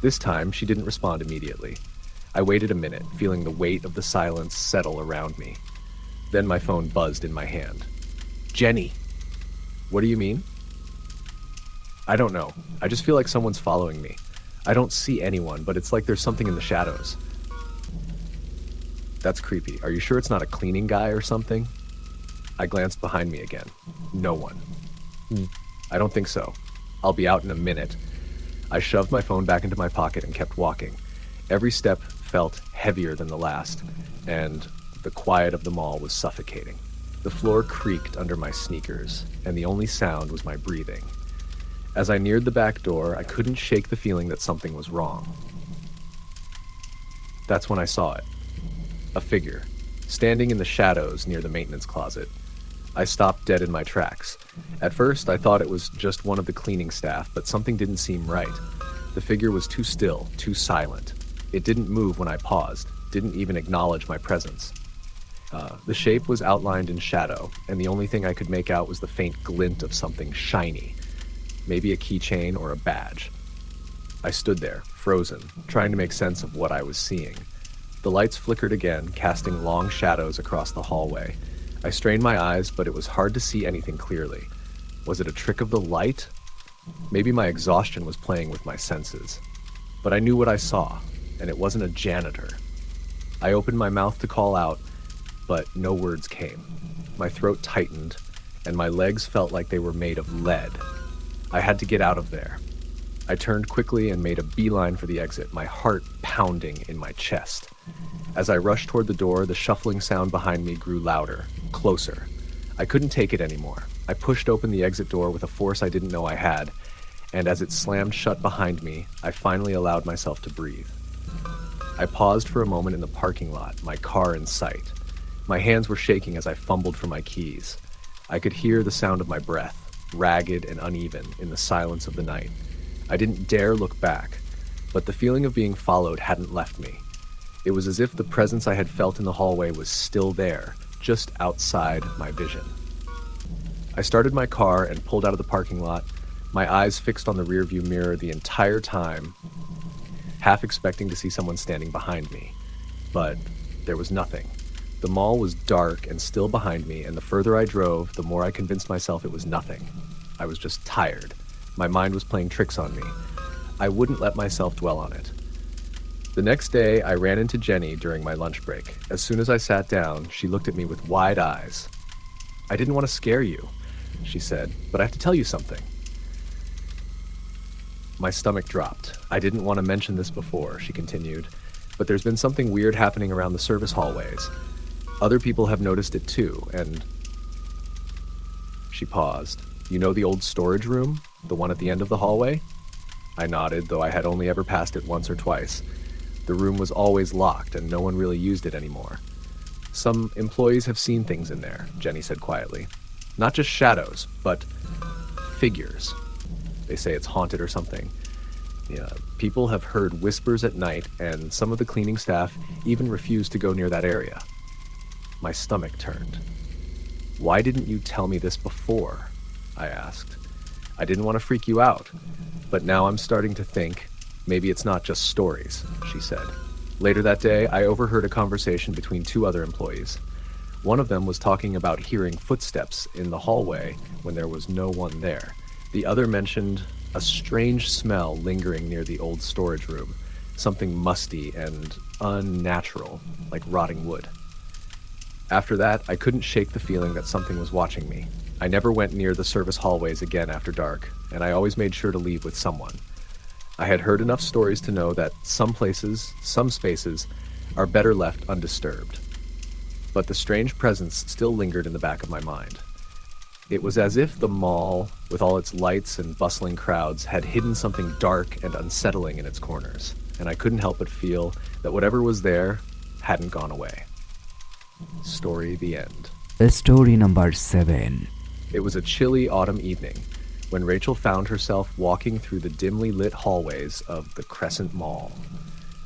This time, she didn't respond immediately. I waited a minute, feeling the weight of the silence settle around me. Then my phone buzzed in my hand. "Jenny." "What do you mean?" "I don't know. I just feel like someone's following me. I don't see anyone, but it's like there's something in the shadows." "That's creepy. Are you sure it's not a cleaning guy or something?" I glanced behind me again. No one. Hmm. I don't think so. I'll be out in a minute. I shoved my phone back into my pocket and kept walking. Every step felt heavier than the last, and the quiet of the mall was suffocating. The floor creaked under my sneakers, and the only sound was my breathing. As I neared the back door, I couldn't shake the feeling that something was wrong. That's when I saw it. A figure, standing in the shadows near the maintenance closet. I stopped dead in my tracks. At first, I thought it was just one of the cleaning staff, but something didn't seem right. The figure was too still, too silent. It didn't move when I paused, didn't even acknowledge my presence. The shape was outlined in shadow, and the only thing I could make out was the faint glint of something shiny, maybe a keychain or a badge. I stood there, frozen, trying to make sense of what I was seeing. The lights flickered again, casting long shadows across the hallway. I strained my eyes, but it was hard to see anything clearly. Was it a trick of the light? Maybe my exhaustion was playing with my senses. But I knew what I saw, and it wasn't a janitor. I opened my mouth to call out, but no words came. My throat tightened, and my legs felt like they were made of lead. I had to get out of there. I turned quickly and made a beeline for the exit, my heart pounding in my chest. As I rushed toward the door, the shuffling sound behind me grew louder, closer. I couldn't take it anymore. I pushed open the exit door with a force I didn't know I had, and as it slammed shut behind me, I finally allowed myself to breathe. I paused for a moment in the parking lot, my car in sight. My hands were shaking as I fumbled for my keys. I could hear the sound of my breath, ragged and uneven, in the silence of the night. I didn't dare look back, but the feeling of being followed hadn't left me. It was as if the presence I had felt in the hallway was still there, just outside my vision. I started my car and pulled out of the parking lot, my eyes fixed on the rearview mirror the entire time, half expecting to see someone standing behind me. But there was nothing. The mall was dark and still behind me, and the further I drove, the more I convinced myself it was nothing. I was just tired. My mind was playing tricks on me. I wouldn't let myself dwell on it. The next day, I ran into Jenny during my lunch break. As soon as I sat down, she looked at me with wide eyes. "I didn't want to scare you," she said, "but I have to tell you something." My stomach dropped. "I didn't want to mention this before," she continued, "but there's been something weird happening around the service hallways. Other people have noticed it too, and..." She paused. "You know the old storage room? The one at the end of the hallway?" I nodded, though I had only ever passed it once or twice. The room was always locked, and no one really used it anymore. "Some employees have seen things in there," Jenny said quietly. "Not just shadows, but figures. They say it's haunted or something. Yeah, people have heard whispers at night, and some of the cleaning staff even refused to go near that area." My stomach turned. "Why didn't you tell me this before?" I asked. "I didn't want to freak you out, but now I'm starting to think maybe it's not just stories," she said. Later that day, I overheard a conversation between two other employees. One of them was talking about hearing footsteps in the hallway when there was no one there. The other mentioned a strange smell lingering near the old storage room, something musty and unnatural, like rotting wood. After that, I couldn't shake the feeling that something was watching me. I never went near the service hallways again after dark, and I always made sure to leave with someone. I had heard enough stories to know that some places, some spaces, are better left undisturbed. But the strange presence still lingered in the back of my mind. It was as if the mall, with all its lights and bustling crowds, had hidden something dark and unsettling in its corners, and I couldn't help but feel that whatever was there hadn't gone away. Story the end. Story number 7. It was a chilly autumn evening when Rachel found herself walking through the dimly lit hallways of the Crescent Mall.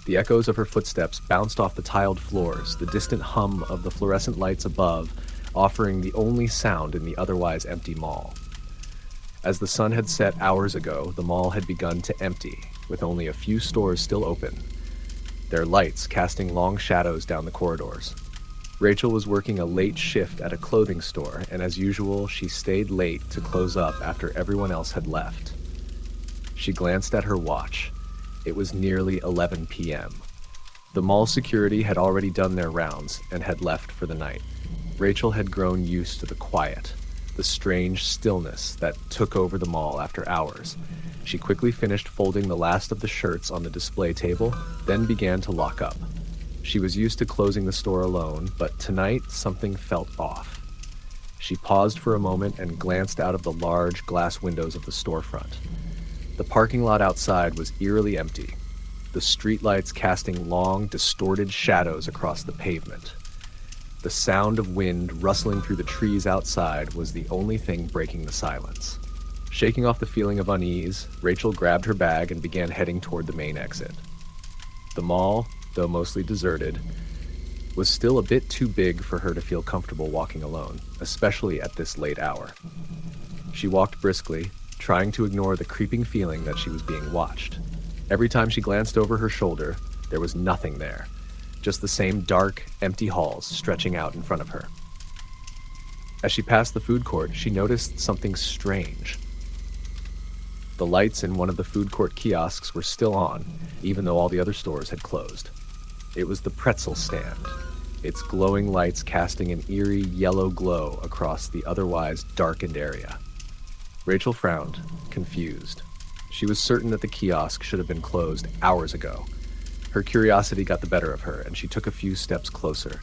The echoes of her footsteps bounced off the tiled floors, the distant hum of the fluorescent lights above offering the only sound in the otherwise empty mall. As the sun had set hours ago, the mall had begun to empty, with only a few stores still open, their lights casting long shadows down the corridors. Rachel was working a late shift at a clothing store, and as usual, she stayed late to close up after everyone else had left. She glanced at her watch. It was nearly 11 p.m. The mall security had already done their rounds and had left for the night. Rachel had grown used to the quiet, the strange stillness that took over the mall after hours. She quickly finished folding the last of the shirts on the display table, then began to lock up. She was used to closing the store alone, but tonight something felt off. She paused for a moment and glanced out of the large glass windows of the storefront. The parking lot outside was eerily empty, the streetlights casting long, distorted shadows across the pavement. The sound of wind rustling through the trees outside was the only thing breaking the silence. Shaking off the feeling of unease, Rachel grabbed her bag and began heading toward the main exit. The mall, though mostly deserted, was still a bit too big for her to feel comfortable walking alone, especially at this late hour. She walked briskly, trying to ignore the creeping feeling that she was being watched. Every time she glanced over her shoulder, there was nothing there, just the same dark, empty halls stretching out in front of her. As she passed the food court, she noticed something strange. The lights in one of the food court kiosks were still on, even though all the other stores had closed. It was the pretzel stand, its glowing lights casting an eerie yellow glow across the otherwise darkened area. Rachel frowned, confused. She was certain that the kiosk should have been closed hours ago. Her curiosity got the better of her, and she took a few steps closer.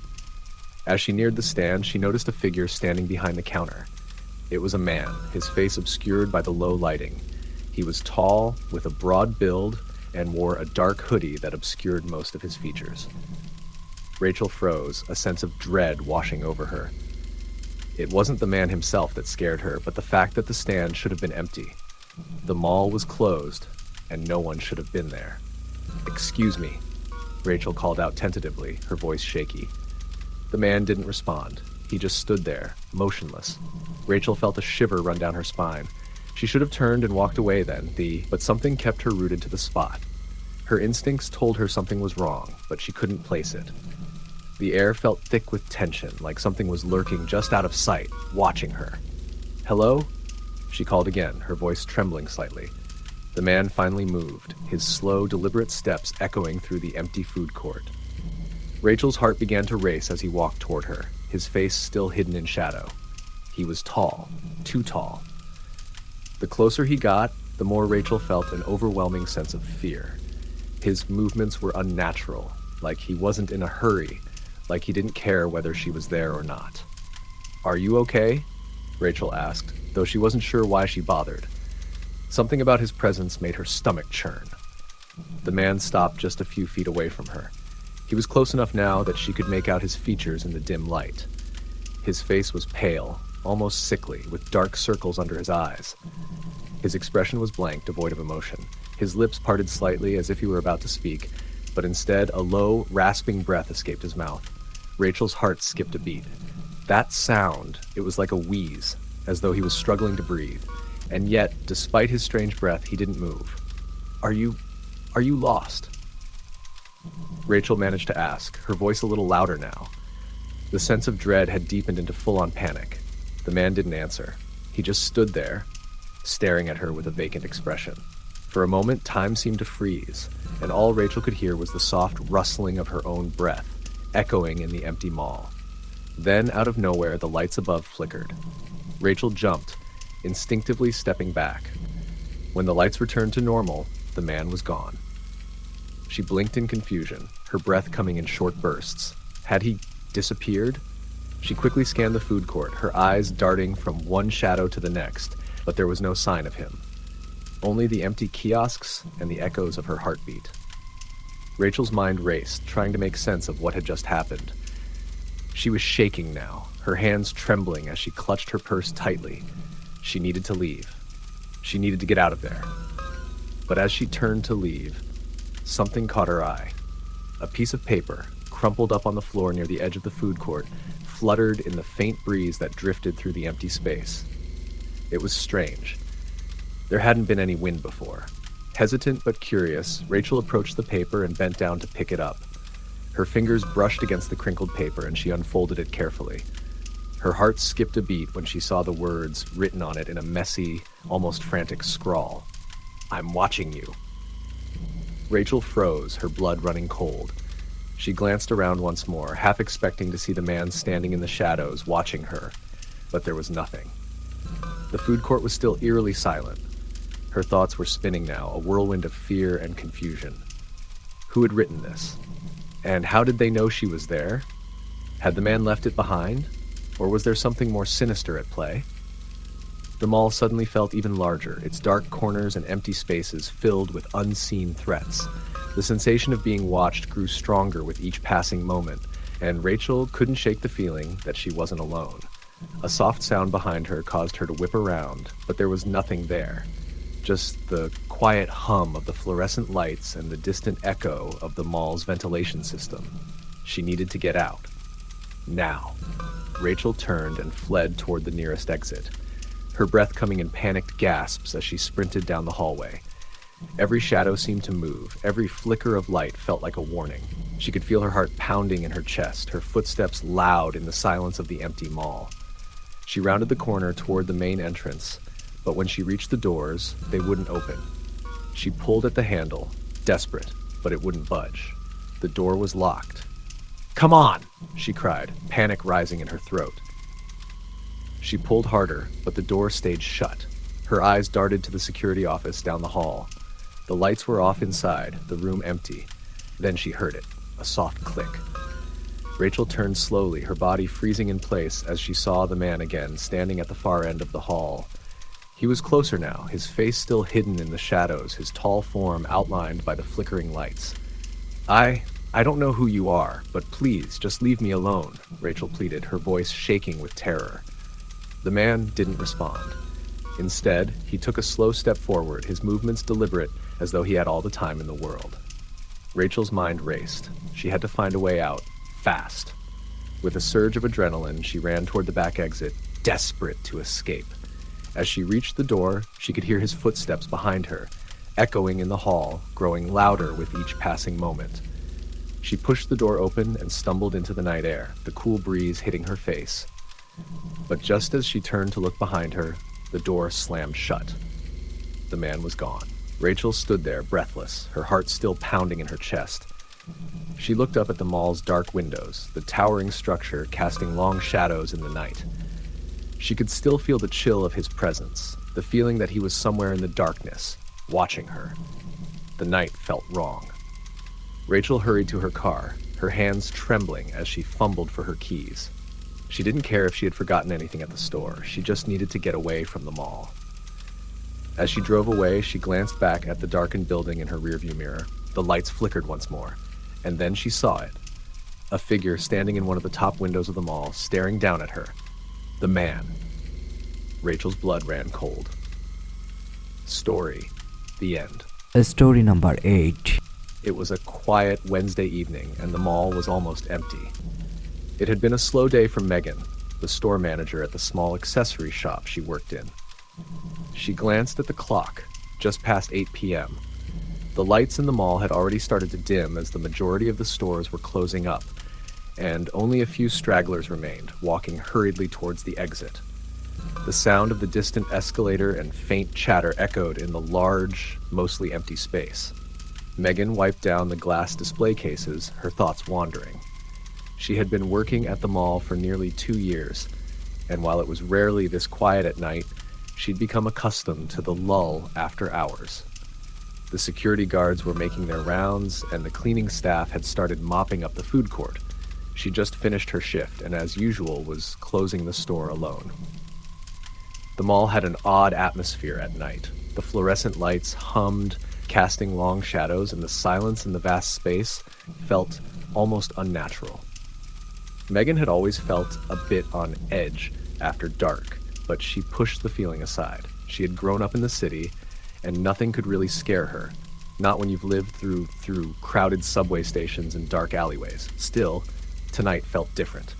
As she neared the stand, she noticed a figure standing behind the counter. It was a man, his face obscured by the low lighting. He was tall, with a broad build, and wore a dark hoodie that obscured most of his features. Rachel froze, a sense of dread washing over her. It wasn't the man himself that scared her, but the fact that the stand should have been empty. The mall was closed, and no one should have been there. "Excuse me," Rachel called out tentatively, her voice shaky. The man didn't respond. He just stood there, motionless. Rachel felt a shiver run down her spine. She should have turned and walked away then, but something kept her rooted to the spot. Her instincts told her something was wrong, but she couldn't place it. The air felt thick with tension, like something was lurking just out of sight, watching her. "Hello?" She called again, her voice trembling slightly. The man finally moved, his slow, deliberate steps echoing through the empty food court. Rachel's heart began to race as he walked toward her, his face still hidden in shadow. He was tall, too tall. The closer he got, the more Rachel felt an overwhelming sense of fear. His movements were unnatural, like he wasn't in a hurry, like he didn't care whether she was there or not. "Are you okay?" Rachel asked, though she wasn't sure why she bothered. Something about his presence made her stomach churn. The man stopped just a few feet away from her. He was close enough now that she could make out his features in the dim light. His face was pale, almost sickly, with dark circles under his eyes. His expression was blank, devoid of emotion. His lips parted slightly as if he were about to speak, but instead a low, rasping breath escaped his mouth. Rachel's heart skipped a beat. That sound, it was like a wheeze, as though he was struggling to breathe. And yet, despite his strange breath, he didn't move. Are you lost?" Rachel managed to ask, her voice a little louder now. The sense of dread had deepened into full-on panic. The man didn't answer. He just stood there, staring at her with a vacant expression. For a moment, time seemed to freeze, and all Rachel could hear was the soft rustling of her own breath, echoing in the empty mall. Then, out of nowhere, the lights above flickered. Rachel jumped, instinctively stepping back. When the lights returned to normal, the man was gone. She blinked in confusion, her breath coming in short bursts. Had he disappeared? She quickly scanned the food court, her eyes darting from one shadow to the next, but there was no sign of him. Only the empty kiosks and the echoes of her heartbeat. Rachel's mind raced, trying to make sense of what had just happened. She was shaking now, her hands trembling as she clutched her purse tightly. She needed to leave. She needed to get out of there. But as she turned to leave, something caught her eye. A piece of paper, crumpled up on the floor near the edge of the food court, fluttered in the faint breeze that drifted through the empty space. It was strange. There hadn't been any wind before. Hesitant but curious, Rachel approached the paper and bent down to pick it up. Her fingers brushed against the crinkled paper and she unfolded it carefully. Her heart skipped a beat when she saw the words written on it in a messy, almost frantic scrawl. "I'm watching you." Rachel froze, her blood running cold. She glanced around once more, half expecting to see the man standing in the shadows, watching her, but there was nothing. The food court was still eerily silent. Her thoughts were spinning now, a whirlwind of fear and confusion. Who had written this? And how did they know she was there? Had the man left it behind? Or was there something more sinister at play? The mall suddenly felt even larger, its dark corners and empty spaces filled with unseen threats. The sensation of being watched grew stronger with each passing moment, and Rachel couldn't shake the feeling that she wasn't alone. A soft sound behind her caused her to whip around, but there was nothing there. Just the quiet hum of the fluorescent lights and the distant echo of the mall's ventilation system. She needed to get out. Now. Rachel turned and fled toward the nearest exit, her breath coming in panicked gasps as she sprinted down the hallway. Every shadow seemed to move, every flicker of light felt like a warning. She could feel her heart pounding in her chest, her footsteps loud in the silence of the empty mall. She rounded the corner toward the main entrance, but when she reached the doors, they wouldn't open. She pulled at the handle, desperate, but it wouldn't budge. The door was locked. "Come on!" she cried, panic rising in her throat. She pulled harder, but the door stayed shut. Her eyes darted to the security office down the hall. The lights were off inside, the room empty. Then she heard it, a soft click. Rachel turned slowly, her body freezing in place as she saw the man again, standing at the far end of the hall. He was closer now, his face still hidden in the shadows, his tall form outlined by the flickering lights. I don't know who you are, but please, just leave me alone," Rachel pleaded, her voice shaking with terror. The man didn't respond. Instead, he took a slow step forward, his movements deliberate, as though he had all the time in the world. Rachel's mind raced. She had to find a way out, fast. With a surge of adrenaline, she ran toward the back exit, desperate to escape. As she reached the door, she could hear his footsteps behind her, echoing in the hall, growing louder with each passing moment. She pushed the door open and stumbled into the night air, the cool breeze hitting her face. But just as she turned to look behind her, the door slammed shut. The man was gone. Rachel stood there, breathless, her heart still pounding in her chest. She looked up at the mall's dark windows, the towering structure casting long shadows in the night. She could still feel the chill of his presence, the feeling that he was somewhere in the darkness, watching her. The night felt wrong. Rachel hurried to her car, her hands trembling as she fumbled for her keys. She didn't care if she had forgotten anything at the store. She just needed to get away from the mall. As she drove away, she glanced back at the darkened building in her rearview mirror. The lights flickered once more, and then she saw it. A figure standing in one of the top windows of the mall, staring down at her. The man. Rachel's blood ran cold. Story. The end. Story number 8. It was a quiet Wednesday evening, and the mall was almost empty. It had been a slow day for Megan, the store manager at the small accessory shop she worked in. She glanced at the clock, just past 8 p.m. The lights in the mall had already started to dim as the majority of the stores were closing up, and only a few stragglers remained, walking hurriedly towards the exit. The sound of the distant escalator and faint chatter echoed in the large, mostly empty space. Megan wiped down the glass display cases, her thoughts wandering. She had been working at the mall for nearly 2 years, and while it was rarely this quiet at night, she'd become accustomed to the lull after hours. The security guards were making their rounds, and the cleaning staff had started mopping up the food court. She just finished her shift, and as usual was closing the store alone. The mall had an odd atmosphere at night. The fluorescent lights hummed, casting long shadows, and the silence in the vast space felt almost unnatural. Megan had always felt a bit on edge after dark, but she pushed the feeling aside. She had grown up in the city, and nothing could really scare her, not when you've lived through crowded subway stations and dark alleyways. Still, tonight felt different.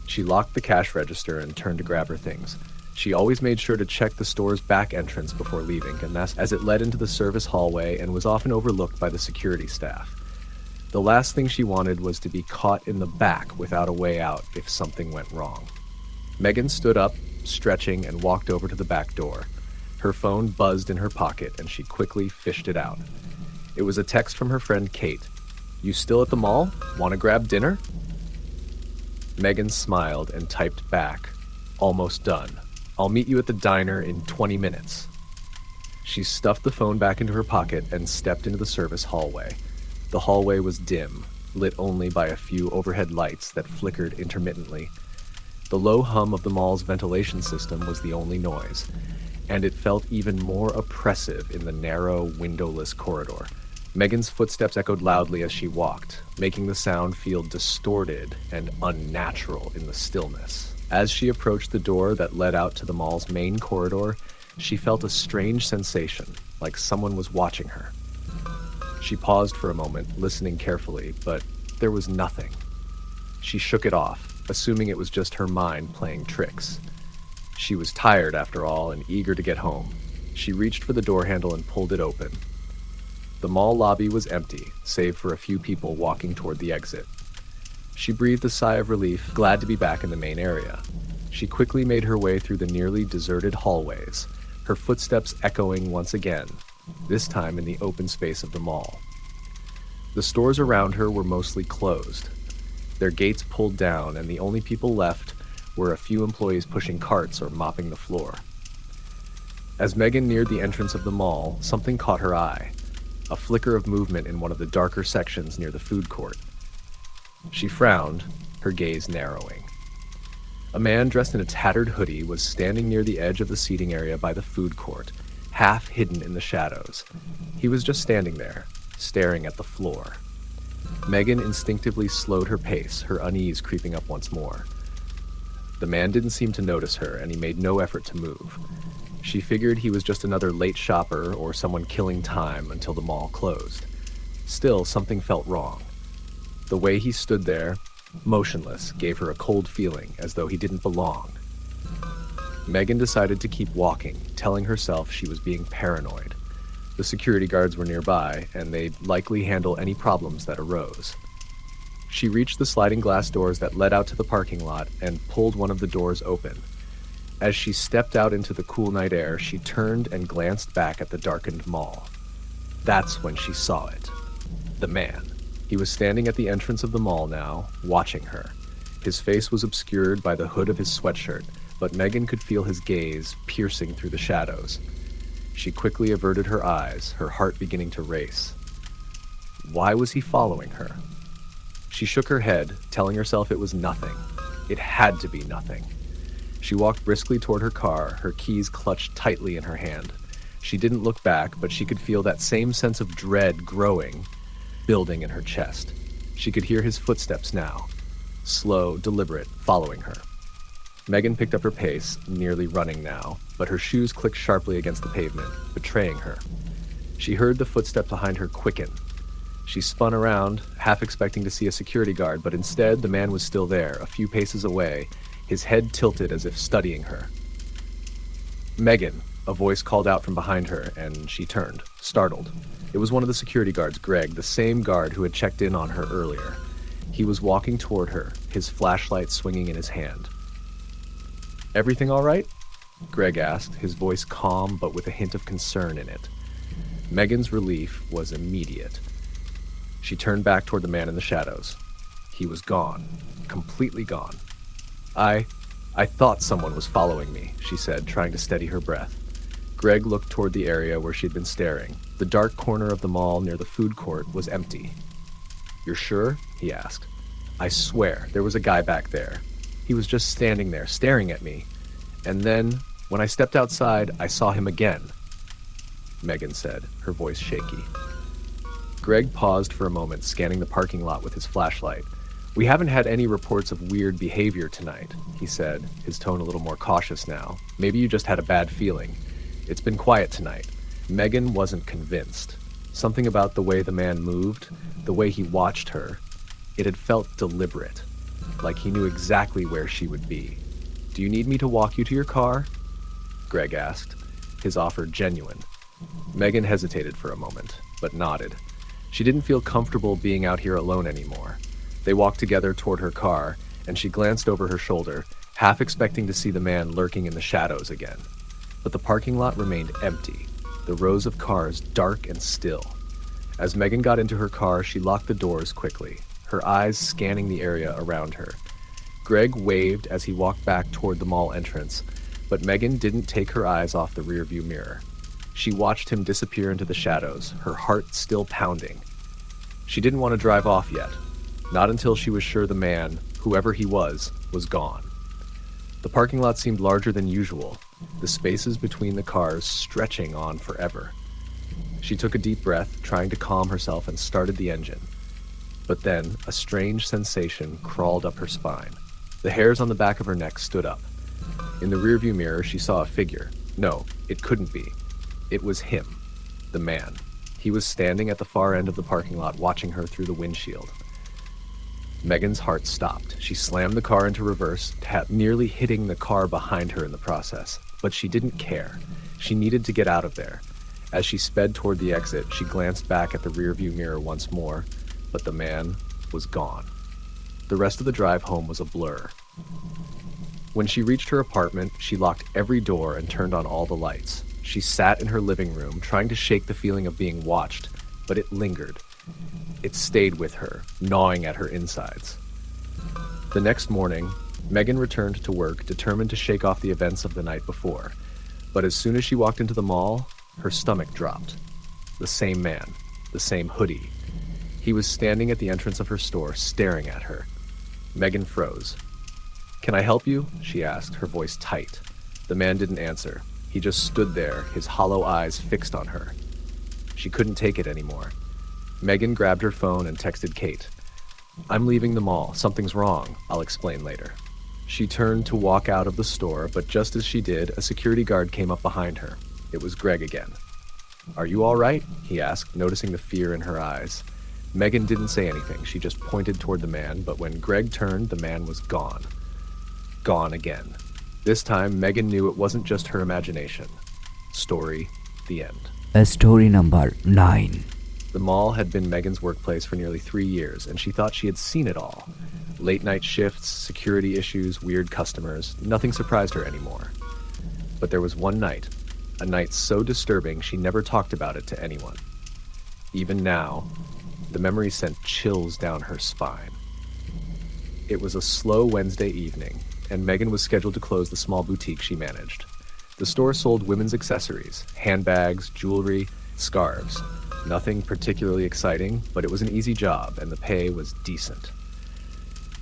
She locked the cash register and turned to grab her things. She always made sure to check the store's back entrance before leaving, and that's as it led into the service hallway and was often overlooked by the security staff. The last thing she wanted was to be caught in the back without a way out if something went wrong. Megan stood up, stretching, and walked over to the back door. Her phone buzzed in her pocket, and she quickly fished it out. It was a text from her friend Kate. You still at the mall? Want to grab dinner? Megan smiled and typed back, almost done. I'll meet you at the diner in 20 minutes. She stuffed the phone back into her pocket and stepped into the service hallway. The hallway was dim, lit only by a few overhead lights that flickered intermittently. The low hum of the mall's ventilation system was the only noise, and it felt even more oppressive in the narrow, windowless corridor. Megan's footsteps echoed loudly as she walked, making the sound feel distorted and unnatural in the stillness. As she approached the door that led out to the mall's main corridor, she felt a strange sensation, like someone was watching her. She paused for a moment, listening carefully, but there was nothing. She shook it off, assuming it was just her mind playing tricks. She was tired, after all, and eager to get home. She reached for the door handle and pulled it open. The mall lobby was empty, save for a few people walking toward the exit. She breathed a sigh of relief, glad to be back in the main area. She quickly made her way through the nearly deserted hallways, her footsteps echoing once again, this time in the open space of the mall. The stores around her were mostly closed, their gates pulled down, and the only people left were a few employees pushing carts or mopping the floor. As Megan neared the entrance of the mall, something caught her eye, a flicker of movement in one of the darker sections near the food court. She frowned, her gaze narrowing. A man dressed in a tattered hoodie was standing near the edge of the seating area by the food court, half hidden in the shadows. He was just standing there, staring at the floor. Megan instinctively slowed her pace, her unease creeping up once more. The man didn't seem to notice her, and he made no effort to move. She figured he was just another late shopper or someone killing time until the mall closed. Still, something felt wrong. The way he stood there, motionless, gave her a cold feeling, as though he didn't belong. Megan decided to keep walking, telling herself she was being paranoid. The security guards were nearby, and they'd likely handle any problems that arose. She reached the sliding glass doors that led out to the parking lot and pulled one of the doors open. As she stepped out into the cool night air, she turned and glanced back at the darkened mall. That's when she saw it. The man. He was standing at the entrance of the mall now, watching her. His face was obscured by the hood of his sweatshirt, but Megan could feel his gaze piercing through the shadows. She quickly averted her eyes, her heart beginning to race. Why was he following her? She shook her head, telling herself it was nothing. It had to be nothing. She walked briskly toward her car, her keys clutched tightly in her hand. She didn't look back, but she could feel that same sense of dread growing, building in her chest. She could hear his footsteps now, slow, deliberate, following her. Megan picked up her pace, nearly running now, but her shoes clicked sharply against the pavement, betraying her. She heard the footsteps behind her quicken. She spun around, half expecting to see a security guard, but instead the man was still there, a few paces away, his head tilted as if studying her. Megan, a voice called out from behind her, and she turned, startled. It was one of the security guards, Greg, the same guard who had checked in on her earlier. He was walking toward her, his flashlight swinging in his hand. "Everything all right?" Greg asked, his voice calm but with a hint of concern in it. Megan's relief was immediate. She turned back toward the man in the shadows. He was gone, completely gone. I thought someone was following me," she said, trying to steady her breath. Greg looked toward the area where she'd been staring. The dark corner of the mall near the food court was empty. "You're sure?" he asked. "I swear, there was a guy back there. He was just standing there, staring at me. And then, when I stepped outside, I saw him again," Megan said, her voice shaky. Greg paused for a moment, scanning the parking lot with his flashlight. "We haven't had any reports of weird behavior tonight," he said, his tone a little more cautious now. "Maybe you just had a bad feeling. It's been quiet tonight." Megan wasn't convinced. Something about the way the man moved, the way he watched her, it had felt deliberate, like he knew exactly where she would be. "Do you need me to walk you to your car?" Greg asked, his offer genuine. Megan hesitated for a moment, but nodded. She didn't feel comfortable being out here alone anymore. They walked together toward her car, and she glanced over her shoulder, half expecting to see the man lurking in the shadows again. But the parking lot remained empty, the rows of cars dark and still. As Megan got into her car, she locked the doors quickly, her eyes scanning the area around her. Greg waved as he walked back toward the mall entrance, but Megan didn't take her eyes off the rearview mirror. She watched him disappear into the shadows, her heart still pounding. She didn't want to drive off yet, not until she was sure the man, whoever he was gone. The parking lot seemed larger than usual, the spaces between the cars stretching on forever. She took a deep breath, trying to calm herself, and started the engine. But then, a strange sensation crawled up her spine. The hairs on the back of her neck stood up. In the rearview mirror, she saw a figure. No, it couldn't be. It was him, the man. He was standing at the far end of the parking lot, watching her through the windshield. Megan's heart stopped. She slammed the car into reverse, nearly hitting the car behind her in the process. But she didn't care. She needed to get out of there. As she sped toward the exit, she glanced back at the rearview mirror once more, but the man was gone. The rest of the drive home was a blur. When she reached her apartment, she locked every door and turned on all the lights. She sat in her living room, trying to shake the feeling of being watched, but it lingered. It stayed with her, gnawing at her insides. The next morning, Megan returned to work, determined to shake off the events of the night before. But as soon as she walked into the mall, her stomach dropped. The same man, the same hoodie. He was standing at the entrance of her store, staring at her. Megan froze. "Can I help you?" she asked, her voice tight. The man didn't answer. He just stood there, his hollow eyes fixed on her. She couldn't take it anymore. Megan grabbed her phone and texted Kate. "I'm leaving the mall. Something's wrong. I'll explain later." She turned to walk out of the store, but just as she did, a security guard came up behind her. It was Greg again. "Are you all right?" he asked, noticing the fear in her eyes. Megan didn't say anything. She just pointed toward the man, but when Greg turned, the man was gone. Gone again. This time, Megan knew it wasn't just her imagination. Story, the end. Story number 9. The mall had been Megan's workplace for nearly 3 years, and she thought she had seen it all. Late night shifts, security issues, weird customers. Nothing surprised her anymore. But there was one night, a night so disturbing she never talked about it to anyone. Even now, the memory sent chills down her spine. It was a slow Wednesday evening, and Megan was scheduled to close the small boutique she managed. The store sold women's accessories, handbags, jewelry, scarves. Nothing particularly exciting, but it was an easy job, and the pay was decent.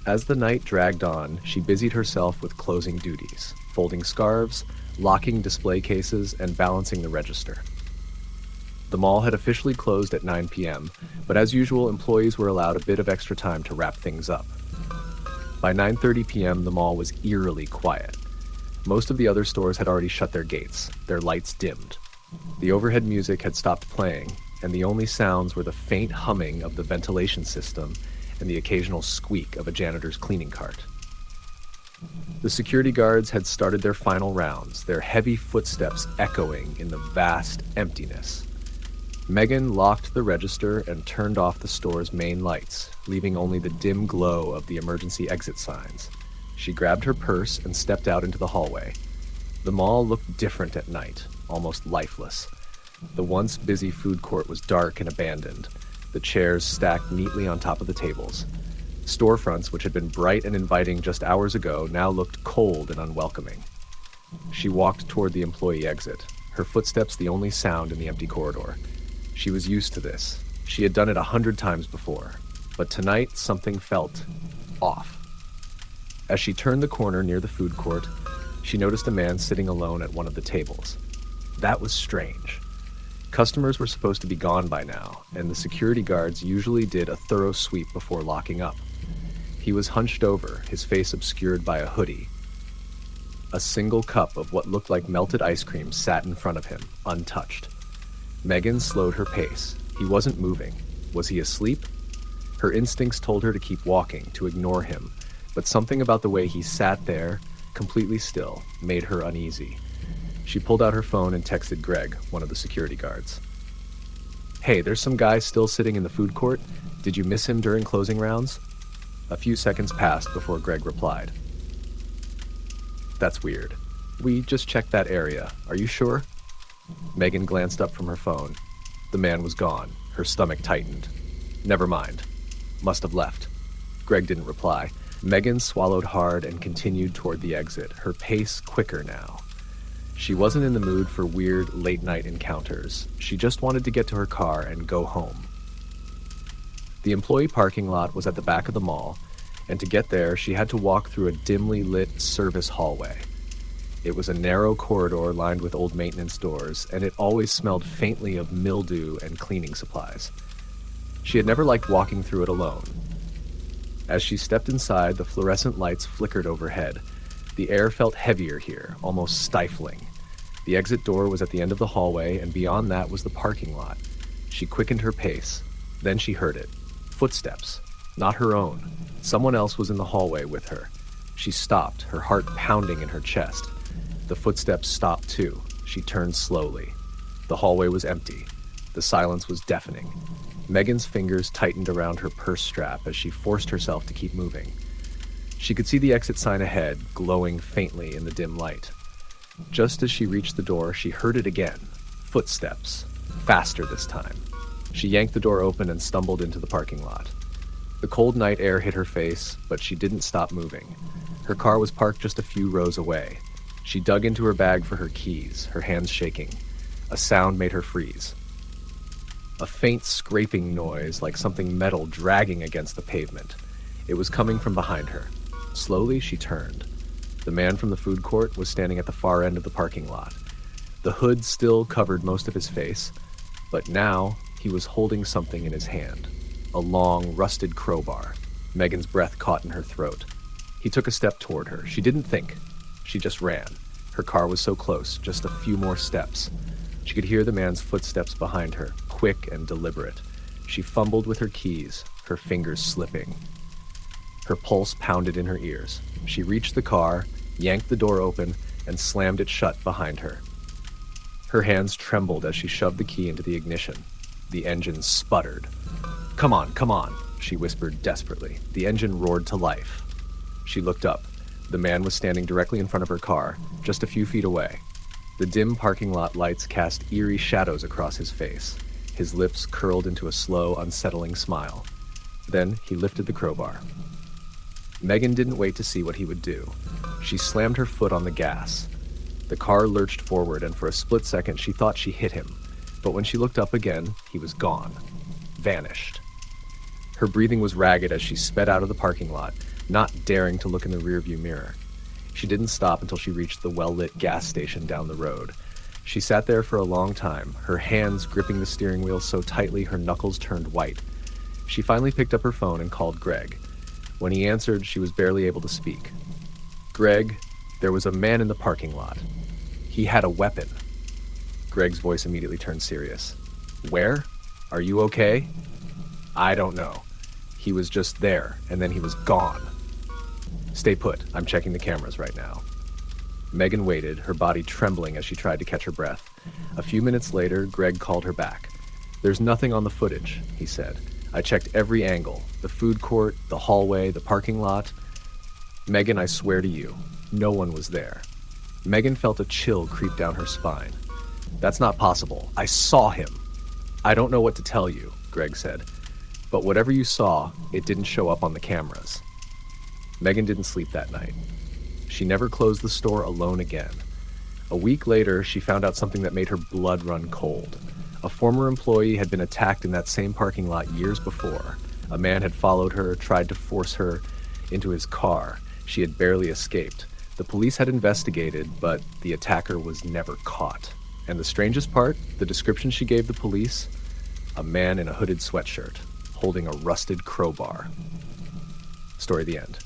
As the night dragged on, she busied herself with closing duties, folding scarves, locking display cases, and balancing the register. The mall had officially closed at 9 p.m., but as usual, employees were allowed a bit of extra time to wrap things up. By 9:30 p.m., the mall was eerily quiet. Most of the other stores had already shut their gates, their lights dimmed. The overhead music had stopped playing, and the only sounds were the faint humming of the ventilation system and the occasional squeak of a janitor's cleaning cart. The security guards had started their final rounds, their heavy footsteps echoing in the vast emptiness. Megan locked the register and turned off the store's main lights, leaving only the dim glow of the emergency exit signs. She grabbed her purse and stepped out into the hallway. The mall looked different at night, almost lifeless. The once busy food court was dark and abandoned, the chairs stacked neatly on top of the tables. Storefronts, which had been bright and inviting just hours ago, now looked cold and unwelcoming. She walked toward the employee exit, her footsteps the only sound in the empty corridor. She was used to this. She had done it 100 times before. But tonight, something felt off. As she turned the corner near the food court, she noticed a man sitting alone at one of the tables. That was strange. Customers were supposed to be gone by now, and the security guards usually did a thorough sweep before locking up. He was hunched over, his face obscured by a hoodie. A single cup of what looked like melted ice cream sat in front of him, untouched. Megan slowed her pace. He wasn't moving. Was he asleep? Her instincts told her to keep walking, to ignore him, but something about the way he sat there, completely still, made her uneasy. She pulled out her phone and texted Greg, one of the security guards. "Hey, there's some guy still sitting in the food court. Did you miss him during closing rounds?" A few seconds passed before Greg replied. "That's weird. We just checked that area. Are you sure?" Megan glanced up from her phone. The man was gone. Her stomach tightened. Never mind. Must have left. Greg didn't reply. Megan swallowed hard and continued toward the exit, her pace quicker now. She wasn't in the mood for weird late-night encounters. She just wanted to get to her car and go home. The employee parking lot was at the back of the mall, and to get there, she had to walk through a dimly lit service hallway. It was a narrow corridor lined with old maintenance doors, and it always smelled faintly of mildew and cleaning supplies. She had never liked walking through it alone. As she stepped inside, the fluorescent lights flickered overhead. The air felt heavier here, almost stifling. The exit door was at the end of the hallway, and beyond that was the parking lot. She quickened her pace. Then she heard it. Footsteps. Not her own. Someone else was in the hallway with her. She stopped, her heart pounding in her chest. The footsteps stopped too. She turned slowly. The hallway was empty. The silence was deafening. Megan's fingers tightened around her purse strap as she forced herself to keep moving. She could see the exit sign ahead, glowing faintly in the dim light. Just as she reached the door, she heard it again. Footsteps. Faster this time. She yanked the door open and stumbled into the parking lot. The cold night air hit her face, but she didn't stop moving. Her car was parked just a few rows away. She dug into her bag for her keys, her hands shaking. A sound made her freeze. A faint scraping noise, like something metal dragging against the pavement. It was coming from behind her. Slowly, she turned. The man from the food court was standing at the far end of the parking lot. The hood still covered most of his face, but now he was holding something in his hand. A long, rusted crowbar. Megan's breath caught in her throat. He took a step toward her. She didn't think. She just ran. Her car was so close, just a few more steps. She could hear the man's footsteps behind her, quick and deliberate. She fumbled with her keys, her fingers slipping. Her pulse pounded in her ears. She reached the car, yanked the door open, and slammed it shut behind her. Her hands trembled as she shoved the key into the ignition. The engine sputtered. Come on," she whispered desperately. The engine roared to life. She looked up. The man was standing directly in front of her car, just a few feet away. The dim parking lot lights cast eerie shadows across his face. His lips curled into a slow, unsettling smile. Then he lifted the crowbar. Megan didn't wait to see what he would do. She slammed her foot on the gas. The car lurched forward, and for a split second she thought she hit him. But when she looked up again, he was gone. Vanished. Her breathing was ragged as she sped out of the parking lot, not daring to look in the rearview mirror. She didn't stop until she reached the well-lit gas station down the road. She sat there for a long time, her hands gripping the steering wheel so tightly her knuckles turned white. She finally picked up her phone and called Greg. When he answered, she was barely able to speak. "Greg, there was a man in the parking lot. He had a weapon." Greg's voice immediately turned serious. "Where? Are you okay?" "I don't know. He was just there, and then he was gone." "Stay put. I'm checking the cameras right now." Megan waited, her body trembling as she tried to catch her breath. A few minutes later, Greg called her back. "There's nothing on the footage," he said. "I checked every angle. The food court, the hallway, the parking lot. Megan, I swear to you, no one was there." Megan felt a chill creep down her spine. "That's not possible. I saw him." "I don't know what to tell you," Greg said. "But whatever you saw, it didn't show up on the cameras." Megan didn't sleep that night. She never closed the store alone again. A week later, she found out something that made her blood run cold. A former employee had been attacked in that same parking lot years before. A man had followed her, tried to force her into his car. She had barely escaped. The police had investigated, but the attacker was never caught. And the strangest part, the description she gave the police, a man in a hooded sweatshirt, holding a rusted crowbar. Story the end.